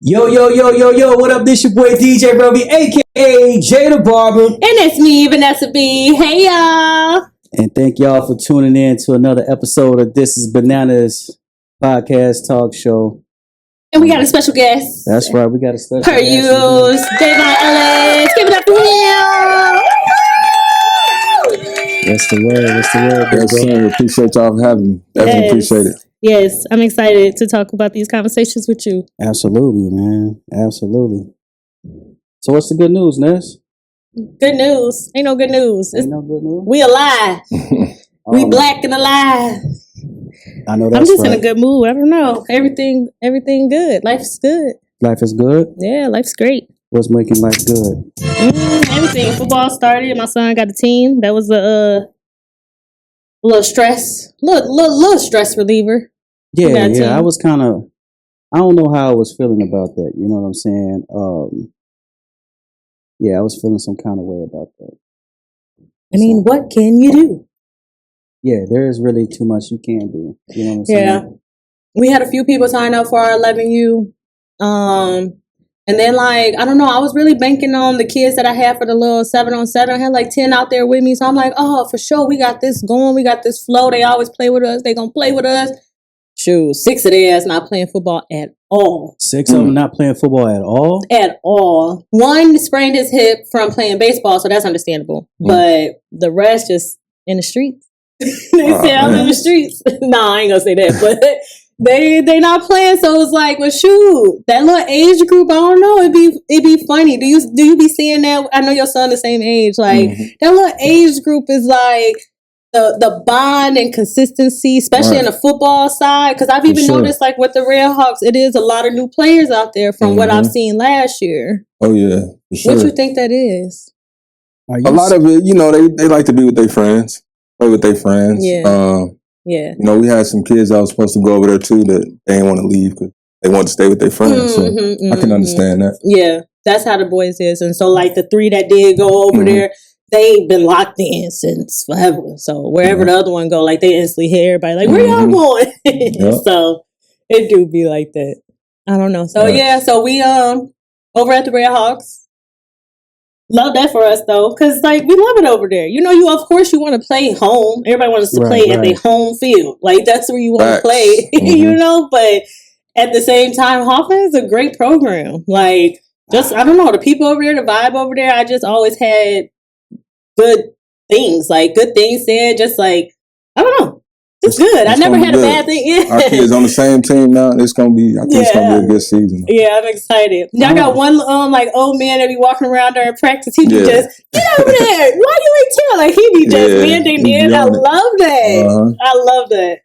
Yo, yo, yo, yo, yo, what up? This your boy DJ Roby, aka Jay the Barber. And it's me, Vanessa B. Hey, y'all. And thank y'all for tuning in to another episode of This is Bananas podcast talk show. And we got a special guest. That's right, we got a special per guest. use, Davon Ellis. Give it up for him. What's the word? What's the word? Yes, sir. Appreciate y'all for having me. Definitely appreciate it. Yes, I'm excited to talk about these conversations with you. Absolutely, man. Absolutely. So what's the good news, Ness? Good news. Ain't no good news. Ain't no good news? We alive. We black and alive. I know that's I'm just right. in a good mood. I don't know. Everything good. Life's good. Life is good? Yeah, life's great. What's making life good? Everything. Football started. My son got a team. That was a little stress. Little stress reliever. Yeah. I was kind of, I don't know how I was feeling about that. You know what I'm saying? Yeah, I was feeling some kind of way about that. I mean, what can you do? Yeah, there is really too much you can do. You know what I'm saying? Yeah. We had a few people sign up for our 11U. And then, like, I don't know, I was really banking on the kids that I had for the little 7-on-7. I had like 10 out there with me. So I'm like, oh, for sure, we got this going. We got this flow. They always play with us. They going to play with us. Shoot, 6 of their ass not playing football at all. 6 of them not playing football at all? At all. One sprained his hip from playing baseball, so that's understandable. But the rest just in the streets. They say I'm in the streets. Nah, I ain't gonna say that, but they not playing. So it's like, well, shoot, that little age group, I don't know. It'd be funny. Do you be seeing that? I know your son the same age. Like that little age group is like the bond and consistency, especially in the football side. Because I've even noticed, like with the Red Hawks, it is a lot of new players out there from what I've seen last year. Oh yeah, for sure. What you think that is? A lot of it, you know, they like to be with their friends, play with their friends. Yeah. Yeah. You know, we had some kids that was supposed to go over there too that they didn't want to leave because they wanted to stay with their friends. So I can understand that. Yeah, that's how the boys is. And so, like, the 3 that did go over there, they've been locked in since forever. So wherever the other one go, like, they instantly hear everybody like, where y'all going? So it do be like that. I don't know. So yeah, so we over at the Red Hawks. Love that for us though, because like we love it over there. You know, of course you want to play home. Everybody wants to play at their home field. Like that's where you want to play. You know, but at the same time, Hoffman is a great program. Like just I don't know, the people over there, the vibe over there. I just always had good things said. Just like I don't know. It's good. I never had a bad thing. Our kids on the same team now. It's gonna be. I think it's gonna be a good season. Yeah, I'm excited. Y'all got one like old man that be walking around during practice. He be just get over there. Why you ain't tell? Like he be just bending in. I love that. I love that.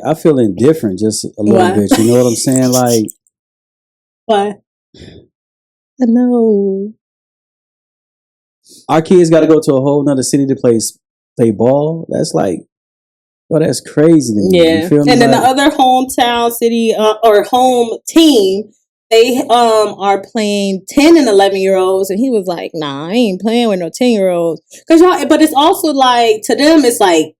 I feel indifferent just a little bit. You know what I'm saying? Like why? I know. Our kids got to go to a whole nother city to play ball. That's like. Oh, that's crazy to me. Yeah. You feel me? And then the other hometown city or home team, they are playing 10 and 11-year-olds. And he was like, nah, I ain't playing with no 10-year-olds. But it's also like, to them, it's like,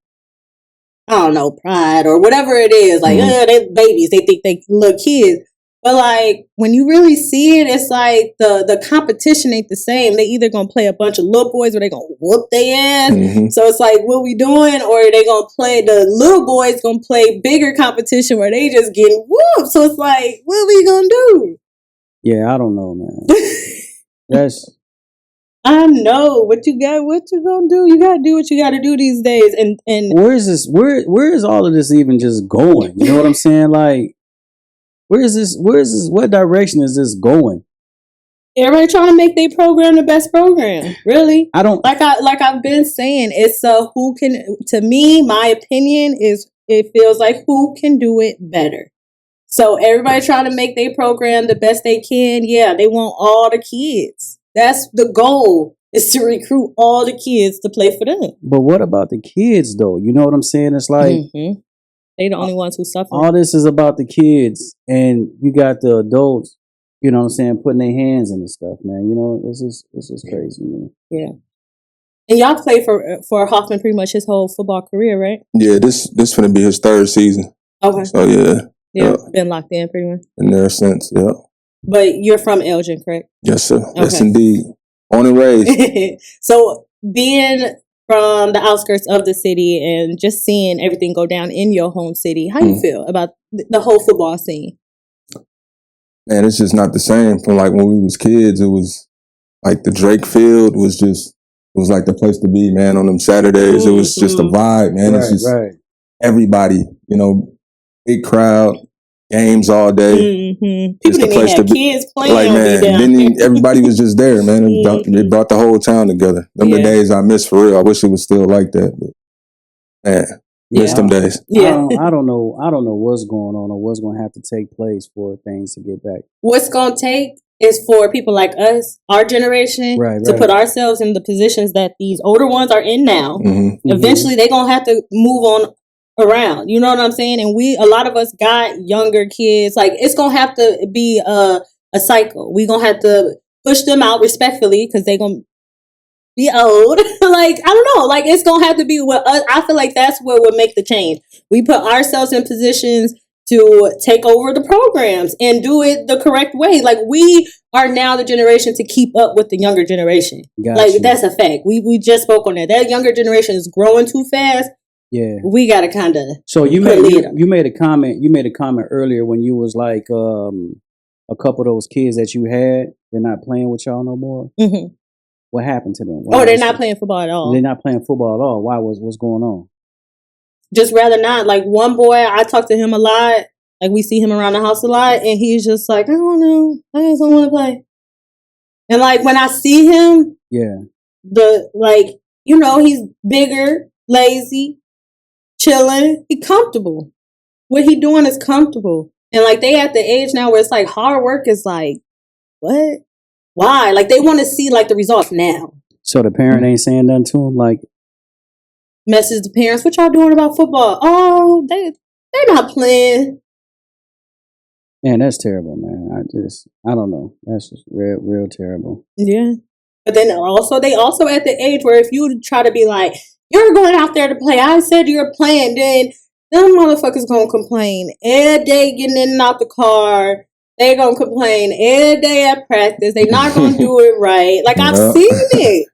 I don't know, pride or whatever it is. Like, they babies. They think they little kids. But like, when you really see it, it's like the competition ain't the same. They either going to play a bunch of little boys or they going to whoop their ass. So it's like, what we doing? Or they going to play, the little boys going to play bigger competition where they just getting whooped. So it's like, what we going to do? Yeah, I don't know, man. I know what you gonna do. You gotta do what you gotta do these days. And where is this? Where is all of this even just going? You know what I'm saying? Like, where is this? What direction is this going? Everybody trying to make their program the best program. Really? I don't like I've been saying, it's who can, to me, my opinion is it feels like who can do it better. So everybody trying to make their program the best they can. Yeah, they want all the kids. That's the goal, is to recruit all the kids to play for them. But what about the kids though? You know what I'm saying? It's like they the only ones who suffer. All this is about the kids, and you got the adults, you know what I'm saying, putting their hands in the stuff, man. You know, it's just crazy, man. Yeah. And y'all played for Hoffman pretty much his whole football career, right? Yeah, this finna be his 3rd season. Okay. So yeah. Yeah, been locked in pretty much. In there since, yeah. But you're from Elgin, correct? Yes, sir. Okay. Yes, indeed. Born and raised. So being from the outskirts of the city and just seeing everything go down in your home city, how you feel about the whole football scene? Man, it's just not the same from like when we was kids. It was like the Drake Field was just, it was like the place to be, man, on them Saturdays. It was just a vibe, man. It's just everybody, you know, big crowd, games all day. People didn't even have kids playing. Like, man, everybody was just there, man. It brought the whole town together. Them the days I miss for real. I wish it was still like that. But, man, miss them days. Yeah. I don't know what's going on or what's going to have to take place for things to get back. What's going to take is for people like us, our generation, to put ourselves in the positions that these older ones are in now. Eventually, they're going to have to move on around. You know what I'm saying? And a lot of us got younger kids. Like, it's going to have to be a cycle. We're going to have to push them out respectfully because they're going to be old. Like, I don't know. Like, it's going to have to be what us. I feel like that's what would make the change. We put ourselves in positions to take over the programs and do it the correct way. Like, we are now the generation to keep up with the younger generation. That's a fact. We just spoke on that. That younger generation is growing too fast. Yeah, we gotta kind of. So you made a comment. You made a comment earlier when you was like, a couple of those kids that you had, they're not playing with y'all no more. What happened to them? They're not playing football at all. They're not playing football at all. Why? What's going on? Just rather not. Like, one boy, I talk to him a lot. Like, we see him around the house a lot, and he's just like, I don't know, I just don't want to play. And like, when I see him, he's bigger, lazy, chilling. He comfortable. What he doing is comfortable. And like, they at the age now where it's like hard work is like, what? Why? Like, they want to see like the results now. So the parent ain't saying nothing to him, like, message the parents, what y'all doing about football? Oh, they're not playing. Man, that's terrible, man. I don't know. That's just real terrible. Yeah. But then they also at the age where if you try to be like, you're going out there to play, I said you're playing, then them motherfuckers gonna complain every day getting in and out the car. They gonna complain every day at practice. They not gonna do it right. Like, I've seen it.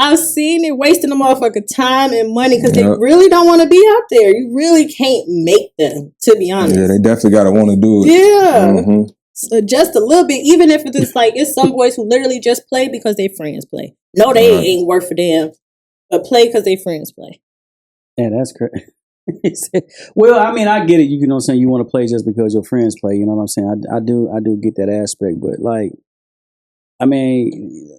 I've seen it wasting the motherfucker time and money because they really don't want to be out there. You really can't make them, to be honest. Yeah, they definitely got to want to do it. Yeah. So just a little bit, even if it's like, it's some boys who literally just play because their friends play. No, they ain't work for them, but play because their friends play. Yeah, that's crazy. Well, I mean, I get it. You know what I'm saying? You want to play just because your friends play. You know what I'm saying? I do get that aspect, but like, I mean,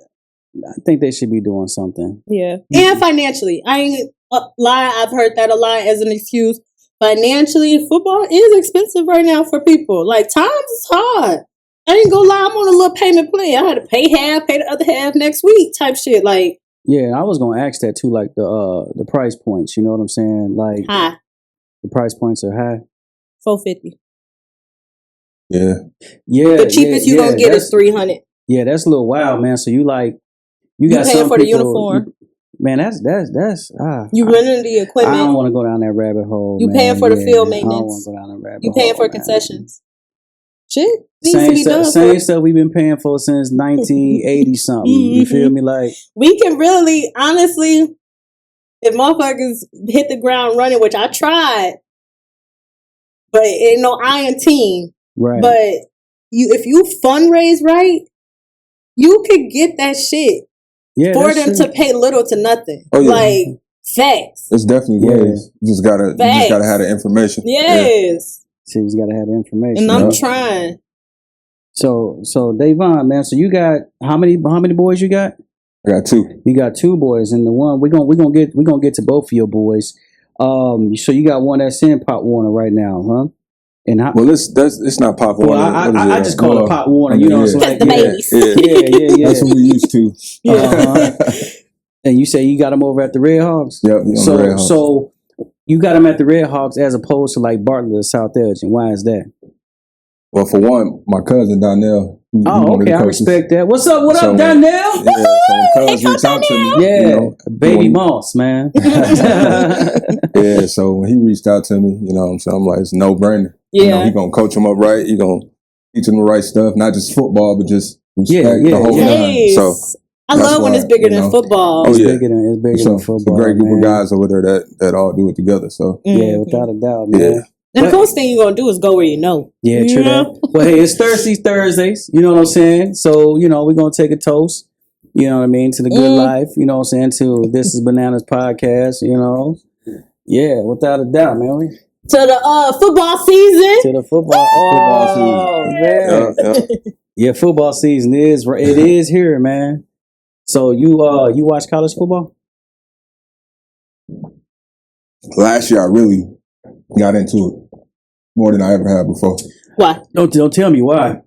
I think they should be doing something. Yeah. And financially. I ain't lie. I've heard that a lot as an excuse. Financially, football is expensive right now for people. Like, times is hard. I ain't gonna lie. I'm on a little payment plan. I had to pay half, pay the other half next week type shit. Like, yeah, I was gonna ask that too, like the price points. You know what I'm saying? Like, high. The price points are high. $450. Yeah. Yeah. The cheapest you gonna get is $300. Yeah, that's a little wild, man. So you got paying for the uniform. Man, that's you running the equipment. I don't want to go down that rabbit hole. You paying for the field maintenance. I don't want to go down that rabbit hole. You paying for concessions. Shit. Same stuff we've been paying for since 1980 something. You feel me? Like, we can really, honestly, if motherfuckers hit the ground running, which I tried, but ain't no iron team. Right. But if you fundraise right, you could get that shit for them to pay little to nothing. Oh, yeah. Like, facts. There's definitely ways. You just gotta have the information. Yes. So you just gotta have the information. And I'm trying. So Davon, man, so you got how many boys you got? I got 2. You got 2 boys, and the one we're gonna get to both of your boys. So you got one that's in Pop Warner right now, huh? And it's not Pop Warner. Well, I just call it Pop Warner. You know, it's like the babies. Yeah. That's what we used to. And you say you got them over at the Red Hawks. Yep. So you got them at the Red Hawks as opposed to like Bartlett or South Elgin. Why is that? Well, for one, my cousin Donnell. Okay, I respect that. What's up? What up, Donnell? Yeah, so when cuz reached out to me. Yeah, baby Moss, man. Yeah, so when he reached out to me, you know what I'm saying? I'm like, it's no brainer. You know, he gonna coach them up right. He gonna teach them the right stuff, not just football, but just respect the whole nine. So I love when it's bigger than football. It's bigger than football. It's a great group of guys over there that all do it together. So yeah, without a doubt, man. Yeah. And the coolest thing you're gonna do is go where you know. Yeah, true that. Well, hey, it's Thursdays. You know what I'm saying? So, you know, we're gonna take a toast. You know what I mean? To the good life. You know what I'm saying? To This Is Bananas podcast. You know, yeah, without a doubt, man. To the football season. To the football season. Man. Yeah, football season is here, man. So you watch college football? Last year, I really got into it more than I ever had before. Why? Don't tell me why.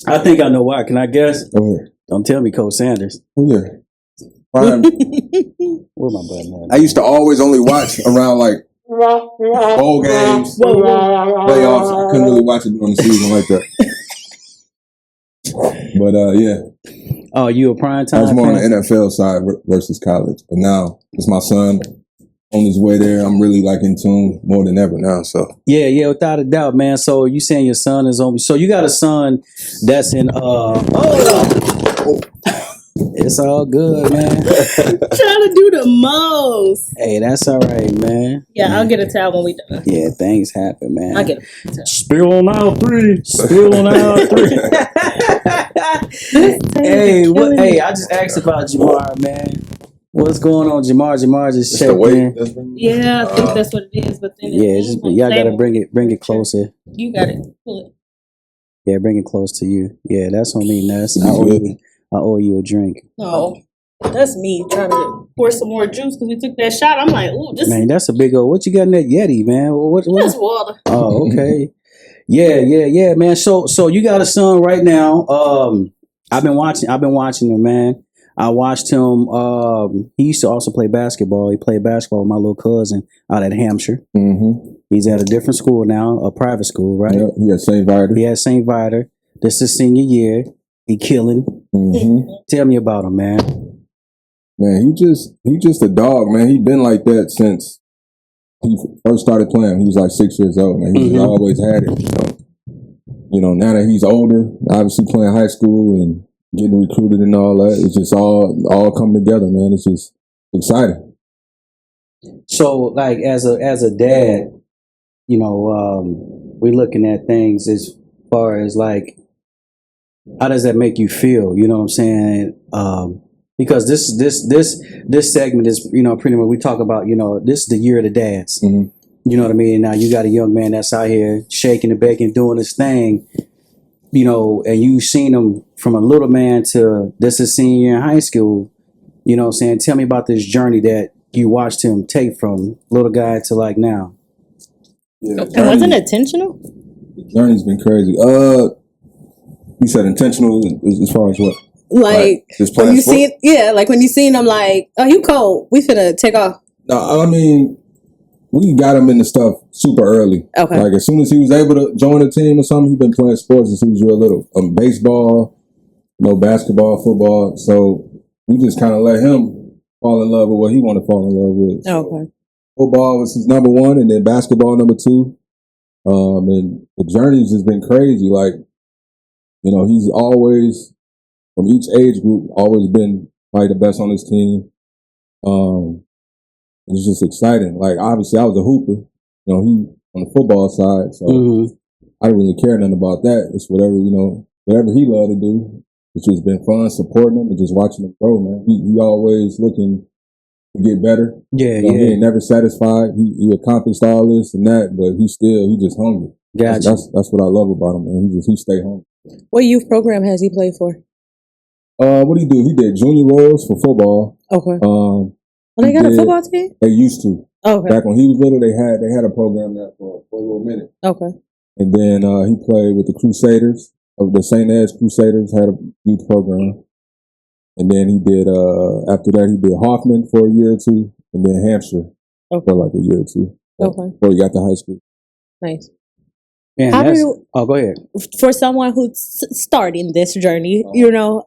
I think I know why. Can I guess? Go ahead. Don't tell me Coach Sanders. Oh yeah. Where's my button at? I used to always only watch around like bowl games, playoffs. I couldn't really watch it during the season like that. But yeah. Oh, you a prime time? I was more on the NFL side versus college, but now it's my son on his way there. I'm really like in tune more than ever now. So yeah, without a doubt, man. So you saying your son is on? So you got a son that's in? It's all good, man. Trying to do the most. Hey, that's all right, man. Yeah, I'll get a towel when we done. Yeah, things happen, man. I'll get a towel. Spill on out three. Hey, I just asked about Jamar, man. What's going on, Jamar? Jamar just checked in. Yeah, I think that's what it is. But then y'all gotta bring it closer. You got it. Pull it. Yeah, bring it close to you. Yeah, that's on me, Ness. I owe you a drink. Oh, that's me trying to pour some more juice because we took that shot. I'm like, ooh, this. Man, that's a big old. What you got in that Yeti, man? What? That's water. Oh, okay. Yeah, man. So you got a son right now. I've been watching him, man. I watched him. He used to also play basketball. He played basketball with my little cousin out at Hampshire. Mm-hmm. He's at a different school now, a private school, right? Yeah, he at St. Viator. He at St. Viator. This is senior year. He killing. Mm-hmm. Tell me about him, man. Man, he just a dog, man. He been like that since he first started playing. He was like 6 years old, man. He always had it. So, you know, now that he's older, obviously playing high school and getting recruited and all that, it's just all come together, man. It's just exciting. So, like, as a dad, you know, we're looking at things as far as like, how does that make you feel? You know what I'm saying? Because this segment is, you know, pretty much we talk about, you know, this is the year of the dads. Mm-hmm. You know what I mean? Now you got a young man that's out here shaking and baking, doing his thing, you know, and you've seen him from a little man to this is senior year in high school. You know what I'm saying? Tell me about this journey that you watched him take from little guy to like now. Yeah, and wasn't it intentional? The journey's been crazy. You said intentional as far as what? Like just when you see, like when you seen him, like, oh, you cold? We finna take off. No, I mean, we got him into stuff super early. Okay. Like as soon as he was able to join a team or something, he's been playing sports since he was real little. Baseball, basketball, football. So we just kind of let him fall in love with what he wanted to fall in love with. So okay. Football was his number one, and then basketball number two. And the journey's just been crazy. Like, you know, he's always, from each age group, always been probably the best on his team. It's just exciting. Like, obviously, I was a hooper. You know, he on the football side, so I didn't really care nothing about that. It's whatever he loved to do. It's just been fun supporting him and just watching him grow, man. He always looking to get better. Yeah, He ain't never satisfied. He accomplished all this and that, but he just hungry. Gotcha. That's what I love about him, man. He stay hungry. What youth program has he played for? What did he do? He did Junior Royals for football. Okay. They got a football team? They used to. Okay. Back when he was little, they had a program there for a little minute. Okay. And then he played with the Crusaders. The St. Ed's Crusaders had a youth program. And then he did, after that, he did Hoffman for a year or two. And then Hampshire for like a year or two. Okay. Before he got to high school. Nice. Man, go ahead. For someone who's starting this journey, you know,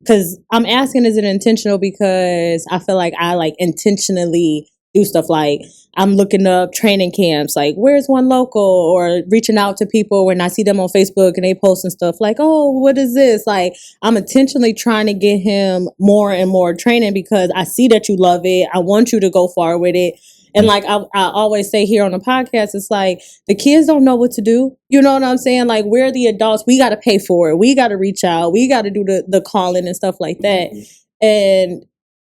because I'm asking, is it intentional? Because I feel like I like intentionally do stuff like I'm looking up training camps, like where's one local, or reaching out to people when I see them on Facebook and they posting stuff like, oh, what is this? Like I'm intentionally trying to get him more and more training because I see that you love it. I want you to go far with it. And like I always say here on the podcast, it's like the kids don't know what to do. You know what I'm saying? Like we're the adults. We got to pay for it. We got to reach out. We got to do the calling and stuff like that. And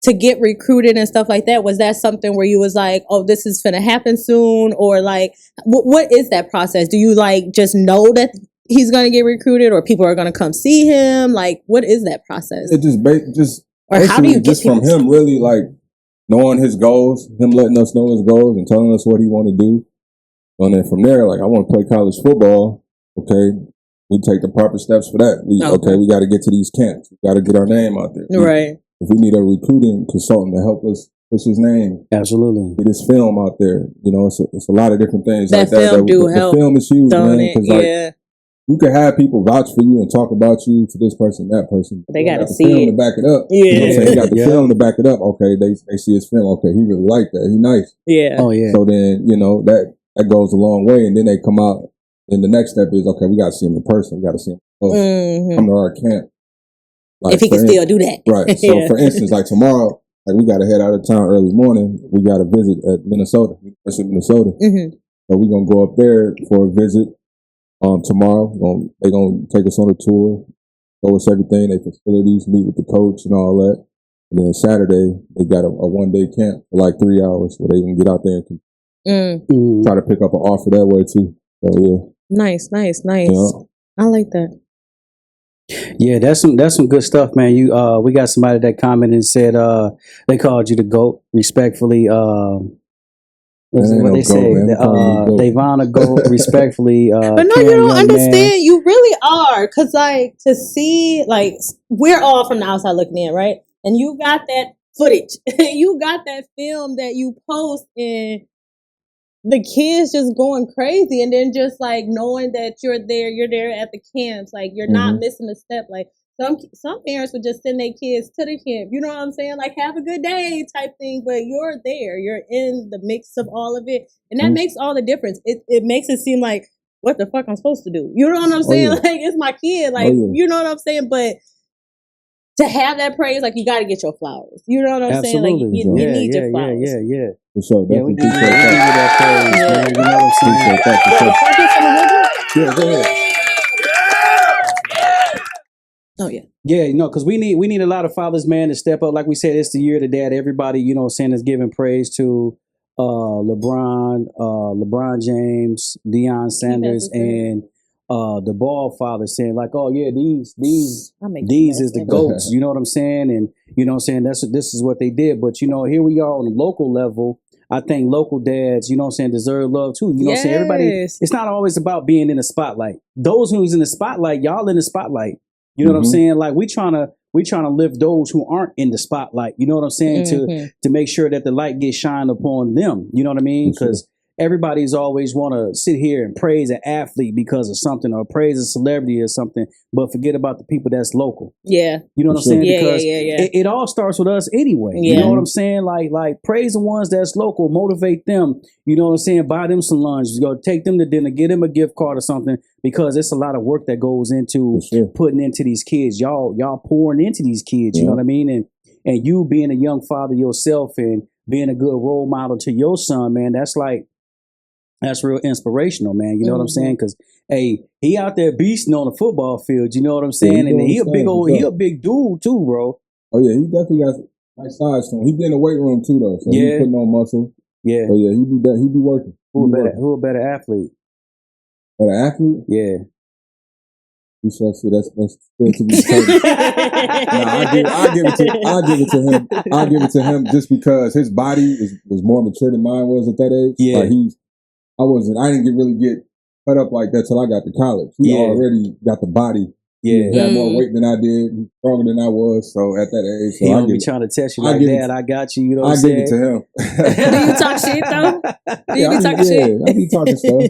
to get recruited and stuff like that, was that something where you was like, oh, this is finna happen soon? Or like, what is that process? Do you like just know that he's going to get recruited or people are going to come see him? Like, what is that process? It just or how do you just from him really like knowing his goals, him letting us know his goals and telling us what he want to do. And then from there, like, I want to play college football. Okay. We take the proper steps for that. We got to get to these camps. We got to get our name out there. Right. If we need a recruiting consultant to help us push his name. Absolutely. Get his film out there. You know, it's a lot of different things that like that. The film is huge, man. Because like, you can have people vouch for you and talk about you to this person, that person. They got to see film to back it up. Yeah. You know what I'm saying? He got the film to back it up. Okay, they see his film. Okay, he really like that. He nice. Yeah. Oh, yeah. So then, you know, that goes a long way. And then they come out. And the next step is, okay, we got to see him in person. We got to see him close. Come to our camp. Like, if he can still do that. Right. So, for instance, like tomorrow, like we got to head out of town early morning. We got to visit at Minnesota, University of Minnesota. So we're going to go up there for a visit. Tomorrow, they're going to take us on a tour, show us everything, their facilities, meet with the coach and all that. And then Saturday, they got a one-day camp for like 3 hours where they can get out there and try to pick up an offer that way too. So, yeah. Nice. Yeah. I like that. Yeah, that's some good stuff, man. We got somebody that commented and said they called you the GOAT, respectfully. What they say? Davon GOAT, respectfully. But no, you don't understand. Man. You really are, cause like to see, like we're all from the outside looking in, right? And you got that footage, you got that film that you post, and the kids just going crazy, and then just like knowing that you're there at the camps, like you're not missing a step. Like some parents would just send their kids to the camp, you know what I'm saying? Like have a good day type thing, but you're there, you're in the mix of all of it, and that makes all the difference. It makes it seem like what the fuck I'm supposed to do, you know what I'm saying? Like it's my kid, like you know what I'm saying? But to have that praise, like you got to get your flowers, you know what I'm saying? Like you need your flowers. Yeah. For sure. Yeah, we give you that praise, man. You know what I'm saying? Yeah, go ahead. Oh yeah. Yeah, because we need a lot of fathers, man, to step up. Like we said, it's the year of the dad. Everybody, you know what I'm saying, is giving praise to LeBron James, Deion Sanders, and the Ball father, saying like, oh yeah, these is the GOATs. You know what I'm saying? And you know what I'm saying, this is what they did. But you know, here we are on the local level. I think local dads, you know what I'm saying, deserve love too. You know what I'm saying? Everybody, it's not always about being in the spotlight. Those who's in the spotlight, y'all in the spotlight. You know what I'm saying? Like we trying to lift those who aren't in the spotlight. You know what I'm saying? To make sure that the light gets shined upon them. You know what I mean? Because everybody's always want to sit here and praise an athlete because of something, or praise a celebrity or something, but forget about the people that's local. Yeah. You know what I'm saying? Yeah, because it all starts with us anyway. You know what I'm saying? Like praise the ones that's local, motivate them. You know what I'm saying? Buy them some lunch, go take them to dinner, get them a gift card or something, because it's a lot of work that goes into putting into these kids. Y'all pouring into these kids. You know what I mean? And you being a young father yourself and being a good role model to your son, man, that's real inspirational, man. You know what I'm saying? Because hey, he out there beasting on the football field. You know what I'm saying? And he a big dude too, bro. Oh yeah, he definitely got nice size to him. He be in the weight room too, though. So he putting on muscle. Yeah. So yeah, he be working. Who a better athlete? Better athlete? Yeah. We shall see. That's still to be determined. I'll give it to him. I'll give it to him just because his body was more mature than mine was at that age. Yeah. Like I didn't really get cut up like that till I got to college. He already got the body. Yeah. He had more weight than I did, stronger than I was. So at that age, he don't be trying to test you like that. I got you. You know what I'm saying? I give it to him. Do you talk shit though? Do you be talking shit? I be talking stuff.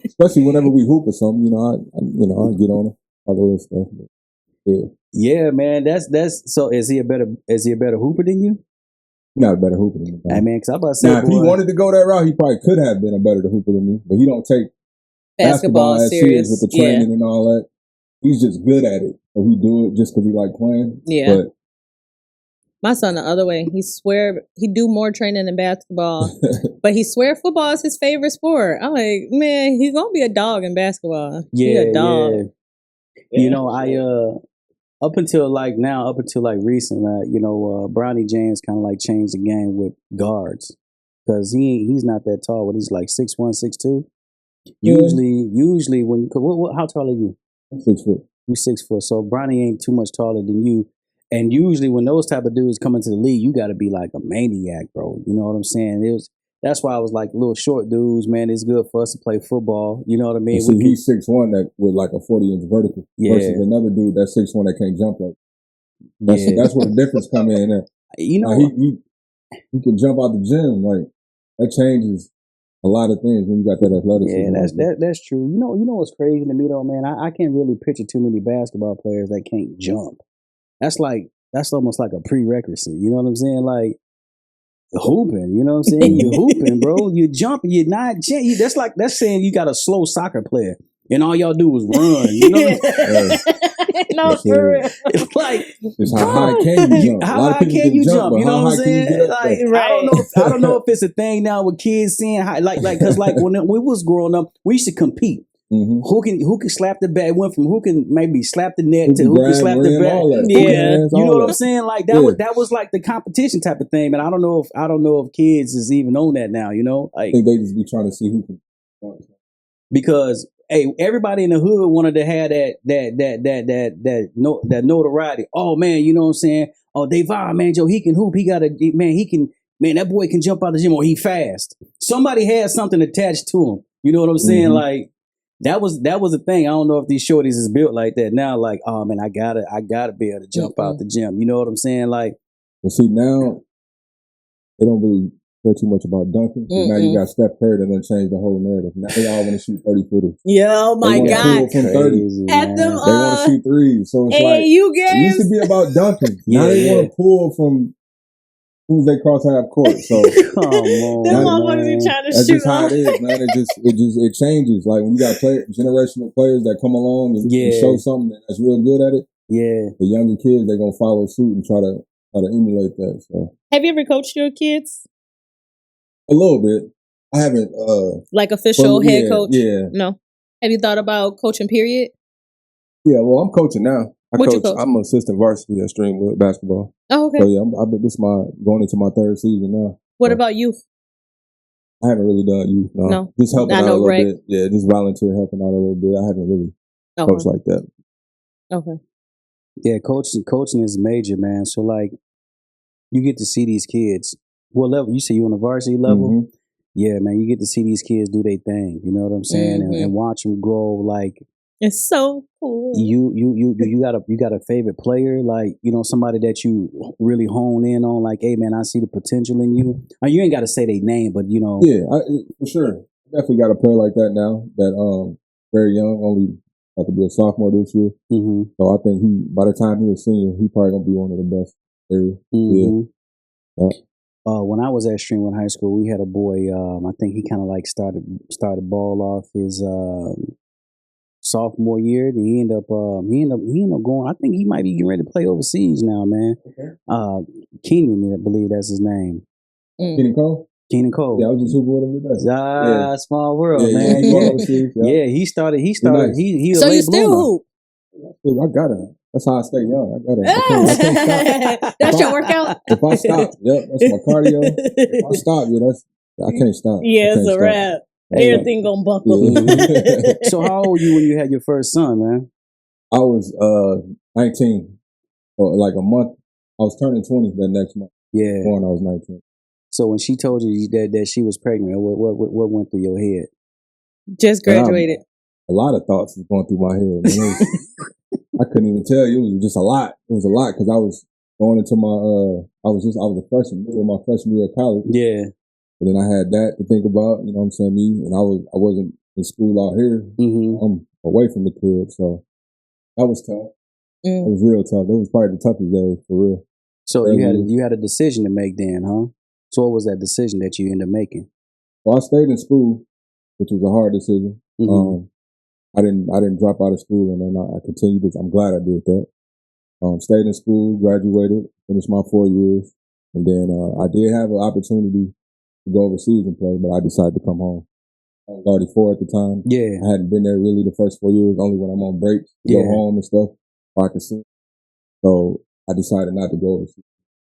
Especially whenever we hoop or something. I get on it, all the little stuff. But, yeah, man. That's so. Is he a better hooper than you? not a better hooper than me. I mean, because I'm about to say, now, if he wanted to go that route, he probably could have been a better hooper than me. But he don't take basketball as serious with the training and all that. He's just good at it. So he do it just because he like playing. Yeah. But my son the other way. He swear he do more training than basketball, but he swear football is his favorite sport. I'm like, man, he's gonna be a dog in basketball. Yeah, he a dog. Yeah. You know, I up until like recent, Bronny James kind of like changed the game with guards because he's not that tall. But he's like 6'1", 6'2". Usually when how tall are you? I'm 6 foot. You 6 foot. So Bronny ain't too much taller than you. And usually when those type of dudes come into the league, you got to be like a maniac, bro. You know what I'm saying? That's why I was like little short dudes, man. It's good for us to play football. You know what I mean? See, he's 6'1" that with like a 40-inch vertical versus another dude that's 6'1" that can't jump like. That's where the difference come in. There. You know, he can jump out the gym. Like that changes a lot of things when you got that athleticism. Yeah, that's true. You know what's crazy to me though, man? I can't really picture too many basketball players that can't jump. That's almost like a prerequisite. You know what I'm saying? Like hooping. You know what I'm saying? You're hooping, bro. You jumping. You're not. That's saying you got a slow soccer player and all y'all do is run. You know? No, for real. It's like, how high can you jump? How high can you jump? You know what I'm saying? Like, I don't know if it's a thing now with kids seeing how, because when we was growing up, we used to compete. Mm-hmm. Who can slap the bat? It went from who can maybe slap the net to who can slap the bat. Yeah, you know what I'm saying? Like that was like the competition type of thing. But I don't know if kids is even on that now. You know, like, I think they just be trying to see who can. Because everybody in the hood wanted to have that notoriety. Oh man, you know what I'm saying? Oh, man, Joe, he can hoop. That boy can jump out the gym, or he fast. Somebody had something attached to him. You know what I'm saying? Mm-hmm. Like that was a thing. I don't know if these shorties is built like that now. Like, oh man, I gotta be able to jump out the gym. You know what I'm saying? Like, well, see now they don't really care too much about dunking. Now you got Steph Curry that then changed the whole narrative. Now they all want to shoot 30-footers. Yeah, oh my God! From 30, at them, they want to shoot threes. So it's like it used to be about dunking. Now they want to pull from. As soon as they cross half court, so come on, them motherfuckers be trying to that's shoot. That's just how it is, man. It changes. Like when you got generational players that come along and show something that's real good at it. Yeah, the younger kids they're gonna follow suit and try to emulate that. So, have you ever coached your kids? A little bit. I haven't. Like official head coach? Yeah. No. Have you thought about coaching? Period. Yeah. Well, I'm coaching now. What you coach? I'm an assistant varsity at Streamwood basketball. Oh, okay. So yeah, this is going into my third season now. What about youth? I haven't really done youth. No. Just helping out a little bit. Yeah, just volunteer helping out a little bit. I haven't really coached like that. Okay. Yeah, coaching is major, man. So like, you get to see these kids. What level? You say you on the varsity level? Mm-hmm. Yeah, man. You get to see these kids do their thing. You know what I'm saying? And watch them grow. Like, it's so cool. You got a favorite player, like, you know, somebody that you really hone in on, like, hey man, I see the potential in you. I mean, you ain't got to say their name, but you know. Yeah, for sure. Definitely got a player like that now. That very young, only about to be a sophomore this year. Mm-hmm. So I think by the time he's a senior, he probably gonna be one of the best areas. Mm-hmm. Yeah. When I was at Streamwood High School, we had a boy. I think he kind of like started ball off his sophomore year. Then he ended up going. I think he might be getting ready to play overseas now, man. Okay. Keenan, I believe that's his name. Keenan Cole. Keenan Cole. Yeah, I was just hooping with him today. Small world, man. He started. Nice. He so you still hoop? I got it. That's how I stay young. I got it. I can't stop. That's your workout. If I stop, that's my cardio. If I stop, I can't stop. Yeah, it's a wrap. Everything gonna buckle. Yeah. So how old were you when you had your first son, man? I was 19. So like a month. I was turning 20 that next month. Yeah. When I was 19. So when she told you that she was pregnant, what went through your head? Just graduated. A lot of thoughts was going through my head. Man. I couldn't even tell you. It was just a lot. It was a lot because I was going into my I was a freshman, middle of my freshman year of college. Yeah. But then I had that to think about. You know what I'm saying? And I wasn't in school out here. Mm-hmm. I'm away from the crib, so that was tough. It was real tough. That was probably the toughest day for real. So you had a decision to make then, huh? So what was that decision that you ended up making? Well, I stayed in school, which was a hard decision. Mhm. I didn't drop out of school, and then I continued this. I'm glad I did that. Stayed in school, graduated, finished my 4 years, and then I did have an opportunity to go overseas and play, but I decided to come home. I was already 4 at the time. Yeah. I hadn't been there really the first 4 years, only when I'm on breaks to go home and stuff, so I could see. So I decided not to go overseas.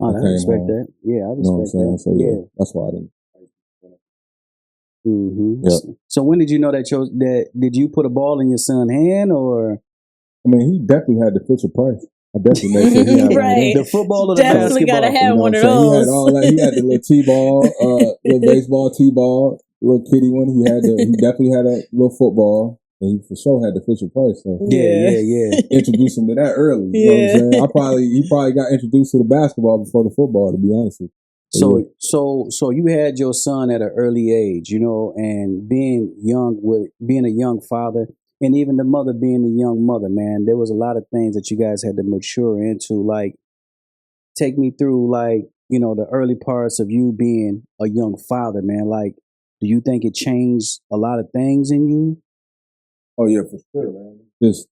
Oh, I respect that. Yeah, I respect You know what I'm saying? that. So yeah, that's why I didn't. Mm-hmm. Yeah. So when did you know that did you put a ball in your son's hand, or? I mean, he definitely had the Fisher Price. I definitely made sure he had Right. The football or the Definitely basketball. gotta have one of He those. had all that. He had the little T-ball, little baseball T-ball, little kitty one. He definitely had a little football. And he for sure had the Fisher Price. So Yeah. introduced him to that early. You know what I'm saying? He probably got introduced to the basketball before the football, to be honest with you. So you had your son at an early age, you know, and being a young father, and even the mother being a young mother, man, there was a lot of things that you guys had to mature into. Like, take me through, like, you know, the early parts of you being a young father, man. Like, do you think it changed a lot of things in you? Oh yeah, for sure, man. Just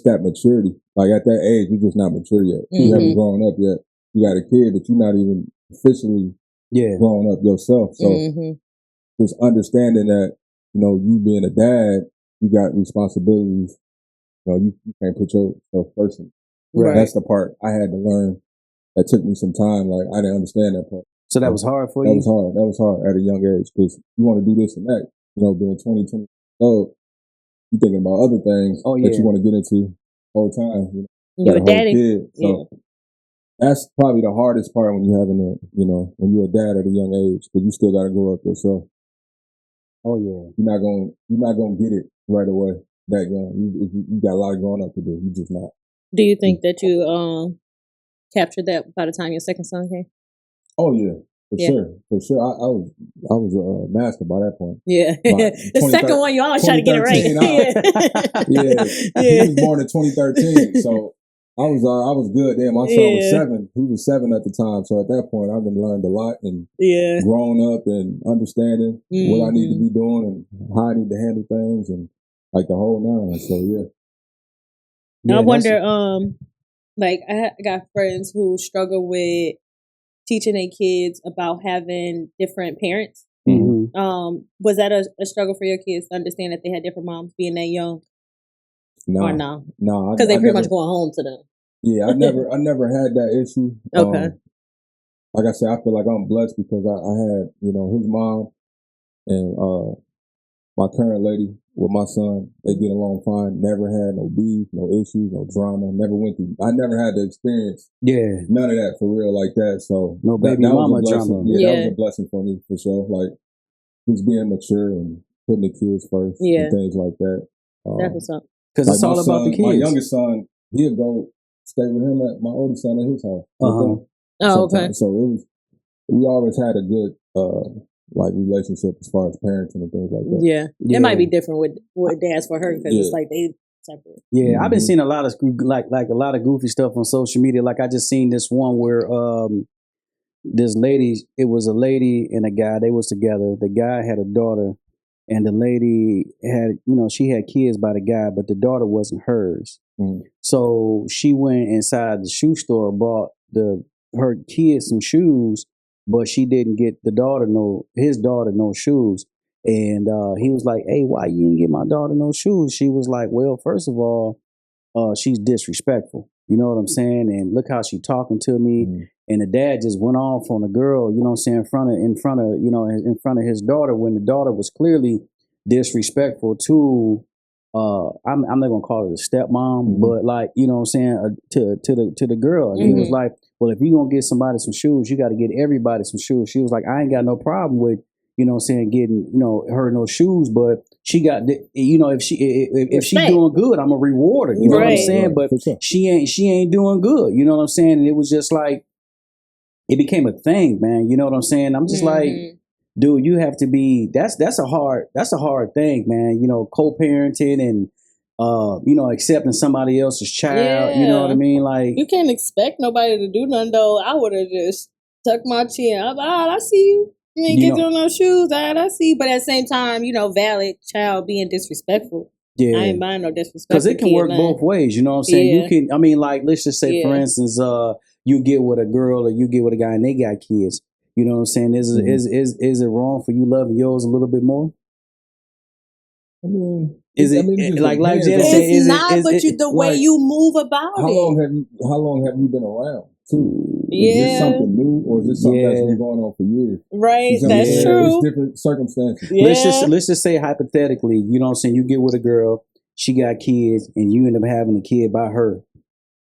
that maturity. Like at that age, you're just not mature yet. You haven't grown up yet. You got a kid, but you're not even officially grown up yourself. So just understanding that, you know, you being a dad, you got responsibilities. You know, you can't put yourself first. Right. That's the part I had to learn. That took me some time. Like I didn't understand that part. So that was hard for you? That was hard at a young age because you want to do this and that. You know, being 20, 20 old, you're thinking about other things that you want to get into the whole time. You know, you're a daddy. Kid, so that's probably the hardest part when you're having when you're a dad at a young age, because you still got to grow up yourself. Oh yeah, you're not gonna get it right away that young. You got a lot of growing up to do. You just not. Do you think that you captured that by the time your second son came? Oh yeah. For sure. I was a master by that point. Yeah, the second one you always try to get it right. He was born in 2013, so I was good then. My son was 7. He was 7 at the time, so at that point I've been learned a lot and grown up and understanding what I need to be doing and how I need to handle things and like the whole nine. So I wonder, like I got friends who struggle with teaching their kids about having different parents. Was that a struggle for your kids to understand that they had different moms being that young? No, or no? No, because they pretty much going home to them. Yeah, I never had that issue. Okay. Like I said, I feel like I'm blessed because I had, his mom and my current lady with my son. They get along fine. Never had no beef, no issues, no drama. I never had the experience. Yeah. None of that for real like that. So no baby mama drama. Yeah, that was a blessing for me for sure. Like just being mature and putting the kids first and things like that. That's what's up. Because it's all about the kids. My youngest son, he'll go stay with him at my oldest son at his house. Oh, okay. So we always had a good relationship as far as parenting and things like that. Yeah. It might be different with dads for her because it's like they separate. Yeah, I've been seeing a lot of a lot of goofy stuff on social media. Like I just seen this one where this lady, it was a lady and a guy, they was together. The guy had a daughter and the lady had, she had kids by the guy, but the daughter wasn't hers. So she went inside the shoe store, bought her kids some shoes, but she didn't get his daughter no shoes. And he was like, "Hey, why you didn't get my daughter no shoes?" She was like, "Well, first of all, she's disrespectful. You know what I'm saying? And look how she talking to me." And the dad just went off on the girl, you know what I'm saying, in front of his daughter, when the daughter was clearly disrespectful to I'm not gonna call it a stepmom, but like, you know what I'm saying, to the girl. And he was like, "Well, if you gonna get somebody some shoes, you gotta get everybody some shoes." She was like, "I ain't got no problem with, you know what I'm saying, getting, her no shoes, but she got, if she doing good, I'm gonna reward her." You know what I'm saying? But she ain't doing good. You know what I'm saying? And it was just like, it became a thing, man. You know what I'm saying? I'm just like, dude, you have to be, that's a hard thing, man. Co-parenting and, accepting somebody else's child. You know what I mean? Like, you can't expect nobody to do nothing though. I would have just tucked my chin. I'm like, I see you. You ain't get on those shoes. I see. But at the same time, valid child being disrespectful. Yeah. I ain't mind no disrespect. Because it can work both ways. You know what I'm saying? You can, let's just say, for instance, you get with a girl or you get with a guy and they got kids. You know what I'm saying? Is it wrong for you loving yours a little bit more? I mean, like Janet said, the way you move about how long have you been around? Is this something new, or is this something that's been going on for years? Right, that's true. It's different circumstances. Yeah. Let's just say hypothetically, you know what I'm saying? You get with a girl, she got kids, and you end up having a kid by her.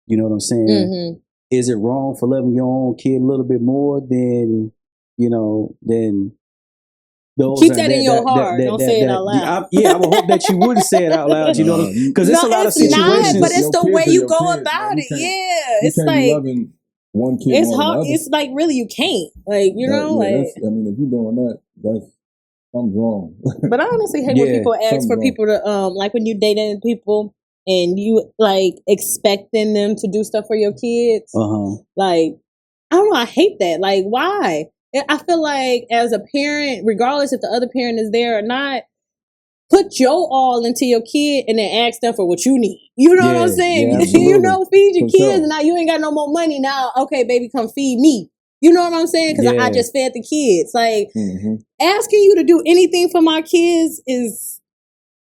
You know what I'm saying? Mm-hmm. Is it wrong for loving your own kid a little bit more than those? Keep that in your heart. Don't say it out loud. I would hope that you wouldn't say it out loud. You know, because it's a lot of situations. Not, but it's the way you go about it. Yeah, it's like loving one kid. It's hard. It's like really you can't. Like if you're doing that, that's something's wrong. But I honestly hate when people ask for people to like when you dating people and you like expecting them to do stuff for your kids. Like I don't know. I hate that. Like why? I feel like as a parent, regardless if the other parent is there or not, put your all into your kid and then ask them for what you need. You know what I'm saying? Yeah, feed your kids and now you ain't got no more money. Now, okay, baby, come feed me. You know what I'm saying? Because I just fed the kids. Like asking you to do anything for my kids is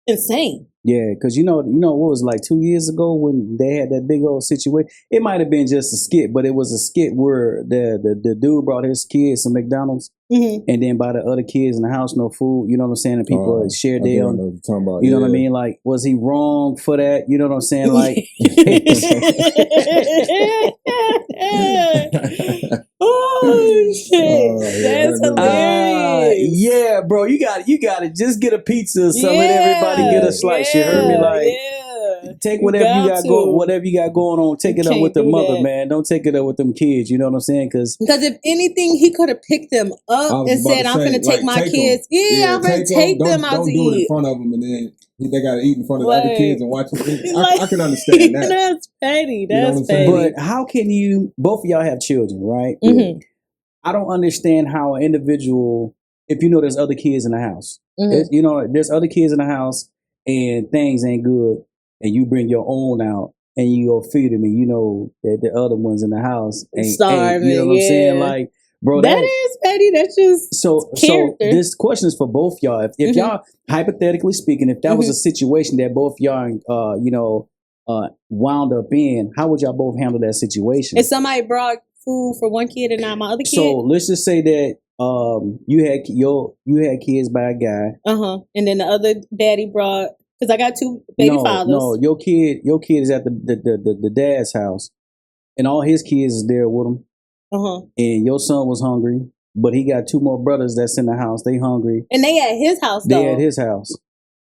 insane. Yeah, because you know what was like 2 years ago when they had that big old situation. It might have been just a skit, but it was a skit where the dude brought his kids some McDonald's, and then by the other kids in the house no food. You know what I'm saying? And people shared their. You know what I mean? Like, was he wrong for that? You know what I'm saying? Like, oh shit, that's hilarious. Yeah, bro, you got to just get a pizza or something. And everybody get a slice. You heard me? Like, take whatever you got going on. Take it up with the mother, man. Don't take it up with them kids. You know what I'm saying? Because if anything, he could have picked them up and said, "I'm going to take my kids. I'm going to take them out to eat." Don't do it in front of them, and then they got to eat in front of the other kids and watch it. I can understand that. That's petty. That's petty. But how can you? Both of y'all have children, right? Mm-hmm. I don't understand how an individual, if there's other kids in the house, there's other kids in the house and things ain't good, and you bring your own out and you go feed them, and you know that the other ones in the house ain't starving. You know what I'm saying? Like, bro, that is petty. That's just character. So this question is for both y'all. If y'all, hypothetically speaking, if that was a situation that both y'all, wound up in, how would y'all both handle that situation? If somebody brought food for one kid and not my other kid. So let's just say that you had kids by a guy. And then the other daddy brought, because I got two baby fathers. No, your kid is at the dad's house, and all his kids is there with him. And your son was hungry, but he got two more brothers that's in the house. They hungry, and they at his house. They at his house.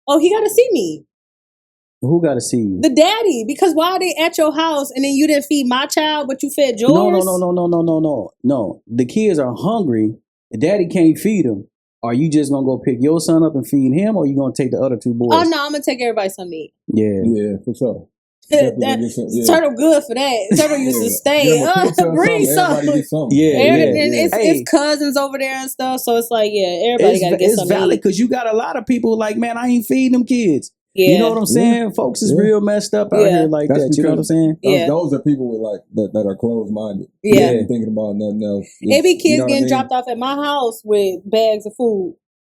Oh, he got to see me. Who got to see you? The daddy. Because why are they at your house and then you didn't feed my child, but you fed yours? No. The kids are hungry. The daddy can't feed them. Are you just going to go pick your son up and feed him, or are you going to take the other two boys? Oh, no, I'm going to take everybody something to eat. Yeah, for sure. Turtle good for that. Turtle used to stay. Bring something. It's cousins over there and stuff. So it's like, everybody got to get something. It's valid because you got a lot of people like, man, I ain't feeding them kids. Yeah. You know what I'm saying? Folks is real messed up out here like that. You know what I'm saying? Those are people with like that are closed minded. Yeah. Thinking about nothing else. It be kids getting dropped off at my house with bags of food.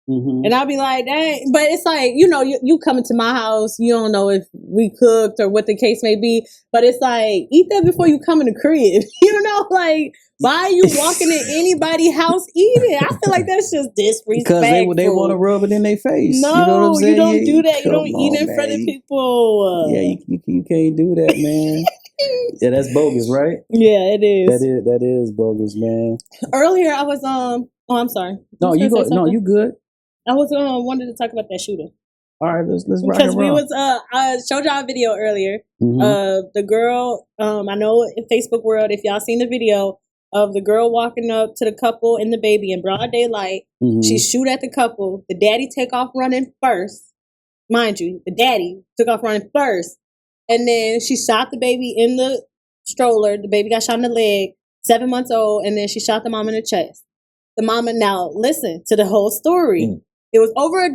And I'll be like, dang. But it's like, you coming to my house, you don't know if we cooked or what the case may be. But it's like, eat that before you come in the crib. Like, why are you walking in anybody's house eating? I feel like that's just disrespectful. Because they want to rub it in their face. No, you know what I'm saying? You don't do that. You don't eat in front of people. Yeah, you can't do that, man. Yeah, that's bogus, right? Yeah, it is. That is bogus, man. Earlier, I was oh, I'm sorry. No, you go. No, you good. I was wanted to talk about that shooter. All right, let's rock because we was I showed y'all a video earlier. The girl, I know in Facebook world, if y'all seen the video of the girl walking up to the couple and the baby in broad daylight, she shoot at the couple. The daddy take off running first. mind you, the daddy took off running first. And then she shot the baby in the stroller. The baby got shot in the leg, 7 months old. And then she shot the mom in the chest. The mama, now listen to the whole story. It was over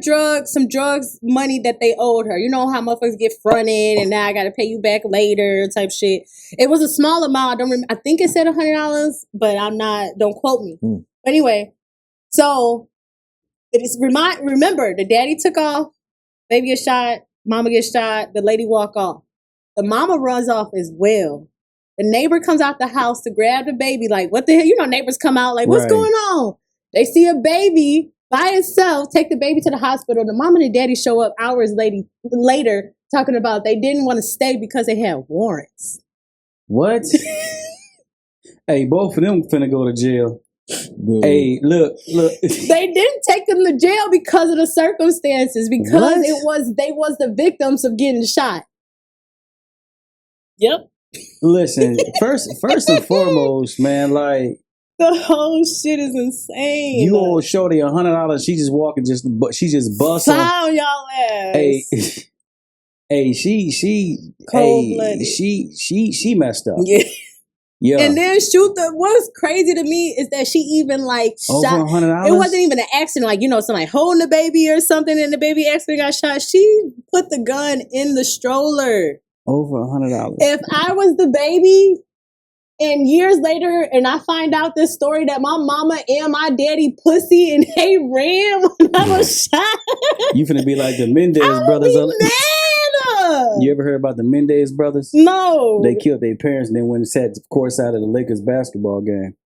some drugs money that they owed her. You know how motherfuckers get fronted and now I got to pay you back later type shit. It was a small amount. I think it said $100, but don't quote me. But anyway, so it is remember the daddy took off, baby gets shot, mama gets shot, the lady walk off. The mama runs off as well. The neighbor comes out the house to grab the baby. Like, what the hell? You know, neighbors come out like, what's going on? They see a baby by itself, take the baby to the hospital. The mom and the daddy show up hours later talking about they didn't want to stay because they had warrants. What? Hey, both of them finna go to jail. Hey, look. They didn't take them to jail because of the circumstances, because they was the victims of getting shot. Yep. Listen, first and foremost, man, like, the whole shit is insane. You owe shorty $100. She just walking, she just bust found y'all ass. Hey, she cold-blooded. She messed up. Yeah. And then what's crazy to me is that she even like over shot. $100? It wasn't even an accident, like, you know, somebody holding the baby or something and the baby accident got shot. She put the gun in the stroller. Over $100. If I was the baby, and years later, and I find out this story that my mama and my daddy pussy and they ran when I was shot. You finna be like the Mendez brothers. You ever heard about the Mendez brothers? No. They killed their parents and then went and sat courtside of the Lakers basketball game.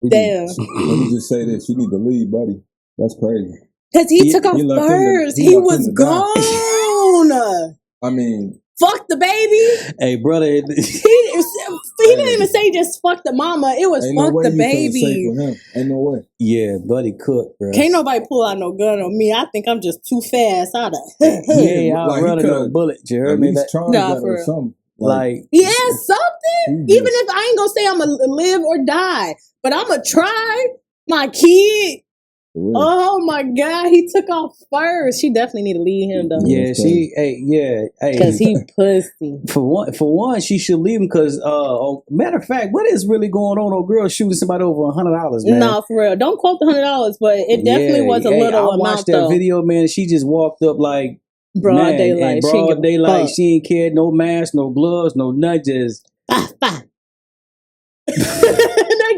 Damn. Let me just say this. You need to leave, buddy. That's crazy. Because he took off first. He was gone. I mean... Fuck the baby. Hey, brother. He didn't even say just fuck the mama. It was fuck the baby. For him. Ain't no way. Yeah, buddy cooked, bro. Can't nobody pull out no gun on me. I think I'm just too fast. I'll run a bullet. You heard me? Nah, for real. Something. Something. Even if I ain't gonna say I'm gonna live or die, but I'm gonna try. My kid. Oh my God, he took off first. She definitely need to leave him though. Yeah, because he pussy. For one, she should leave him because, matter of fact, what is really going on? Girl shooting somebody over $100, man. No, for real. Don't quote the $100, but it definitely was a little amount. I watched that video, man. She just walked up like broad daylight. Broad daylight. She ain't cared. No mask, no gloves, no nudges. Like,